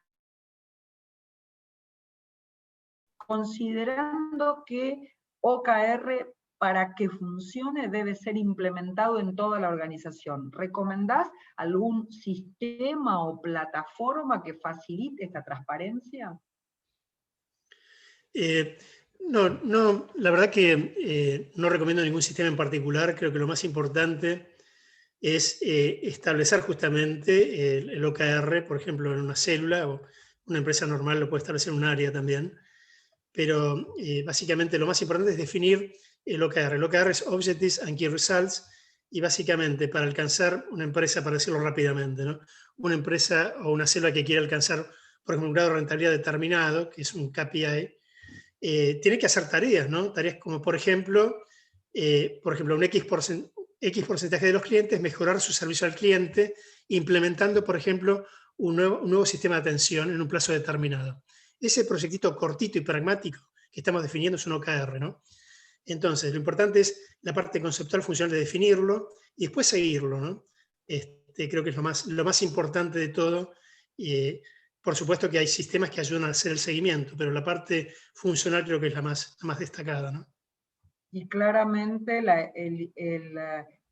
Speaker 1: considerando que OKR para que funcione debe ser implementado en toda la organización, ¿recomendás algún sistema o plataforma que facilite esta transparencia?
Speaker 2: No, la verdad que no recomiendo ningún sistema en particular. Creo que lo más importante es establecer justamente el OKR, por ejemplo, en una célula, o una empresa normal lo puede establecer en un área también, pero básicamente lo más importante es definir el OKR. El OKR es Objectives and Key Results, y básicamente para alcanzar una empresa, para decirlo rápidamente, ¿no? Una empresa o una célula que quiere alcanzar, por ejemplo, un grado de rentabilidad determinado, que es un KPI, tiene que hacer tareas, ¿no? Tareas como, por ejemplo, un X porcentaje de los clientes mejorar su servicio al cliente, implementando, por ejemplo, un nuevo sistema de atención en un plazo determinado. Ese proyectito cortito y pragmático que estamos definiendo es un OKR, ¿no? Entonces, lo importante es la parte conceptual funcional de definirlo y después seguirlo, ¿no? Creo que es lo más importante de todo. Por supuesto que hay sistemas que ayudan a hacer el seguimiento, pero la parte funcional creo que es la más destacada, ¿no?
Speaker 1: Y claramente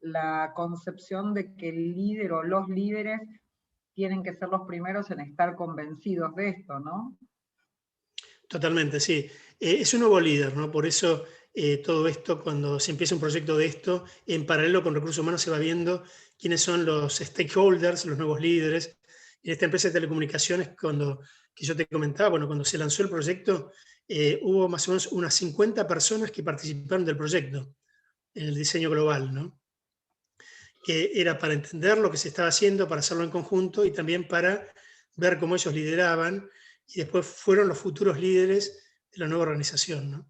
Speaker 1: la concepción de que el líder o los líderes tienen que ser los primeros en estar convencidos de esto, ¿no?
Speaker 2: Totalmente, sí. Es un nuevo líder, ¿no? Por eso todo esto, cuando se empieza un proyecto de esto, en paralelo con recursos humanos se va viendo quiénes son los stakeholders, los nuevos líderes. En esta empresa de telecomunicaciones, que yo te comentaba, bueno, cuando se lanzó el proyecto, hubo más o menos unas 50 personas que participaron del proyecto, en el diseño global, ¿no? Que era para entender lo que se estaba haciendo, para hacerlo en conjunto y también para ver cómo ellos lideraban, y después fueron los futuros líderes de la nueva organización, ¿no?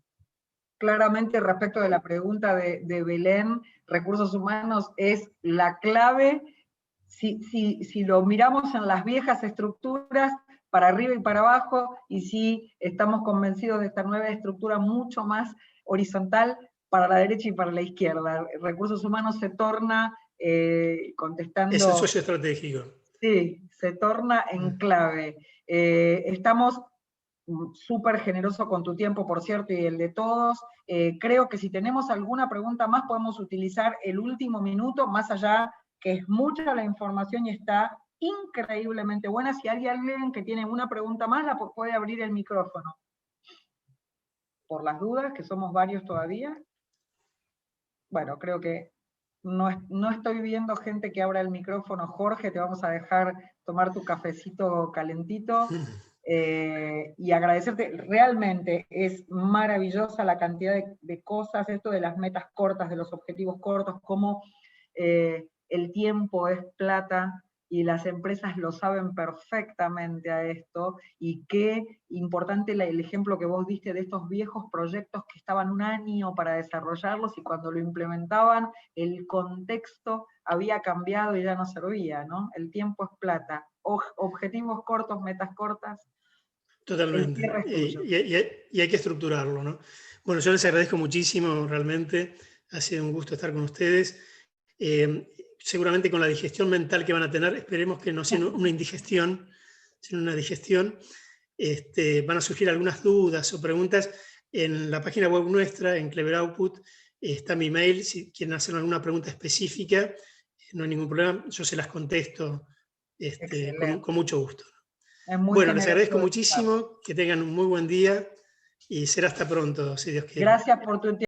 Speaker 1: Claramente, respecto de la pregunta de Belén, recursos humanos es la clave. Si lo miramos en las viejas estructuras, para arriba y para abajo, y si estamos convencidos de esta nueva estructura mucho más horizontal, para la derecha y para la izquierda. Recursos humanos se torna, contestando...
Speaker 2: Es el socio estratégico.
Speaker 1: Sí, se torna en clave. Estamos súper generosos con tu tiempo, por cierto, y el de todos. Creo que si tenemos alguna pregunta más, podemos utilizar el último minuto, más allá que es mucha la información y está increíblemente buena. Si hay alguien que tiene una pregunta más, la puede abrir el micrófono. Por las dudas, que somos varios todavía. Bueno, creo que no estoy viendo gente que abra el micrófono. Jorge, te vamos a dejar tomar tu cafecito calentito. Y agradecerte, realmente es maravillosa la cantidad de cosas, esto de las metas cortas, de los objetivos cortos, cómo el tiempo es plata, y las empresas lo saben perfectamente a esto, y qué importante el ejemplo que vos diste de estos viejos proyectos que estaban un año para desarrollarlos, y cuando lo implementaban, el contexto había cambiado y ya no servía, ¿no? El tiempo es plata. Objetivos cortos, metas cortas.
Speaker 2: Totalmente. Y hay que estructurarlo, ¿no? Bueno, yo les agradezco muchísimo, realmente. Ha sido un gusto estar con ustedes. Seguramente con la digestión mental que van a tener, esperemos que no sea una indigestión, sino una digestión. Van a surgir algunas dudas o preguntas. En la página web nuestra, en Clever Output, está mi mail. Si quieren hacer alguna pregunta específica, no hay ningún problema. Yo se las contesto con mucho gusto. Bueno, les agradezco muchísimo, que tengan un muy buen día y será hasta pronto, si Dios quiere.
Speaker 1: Gracias por tu tiempo.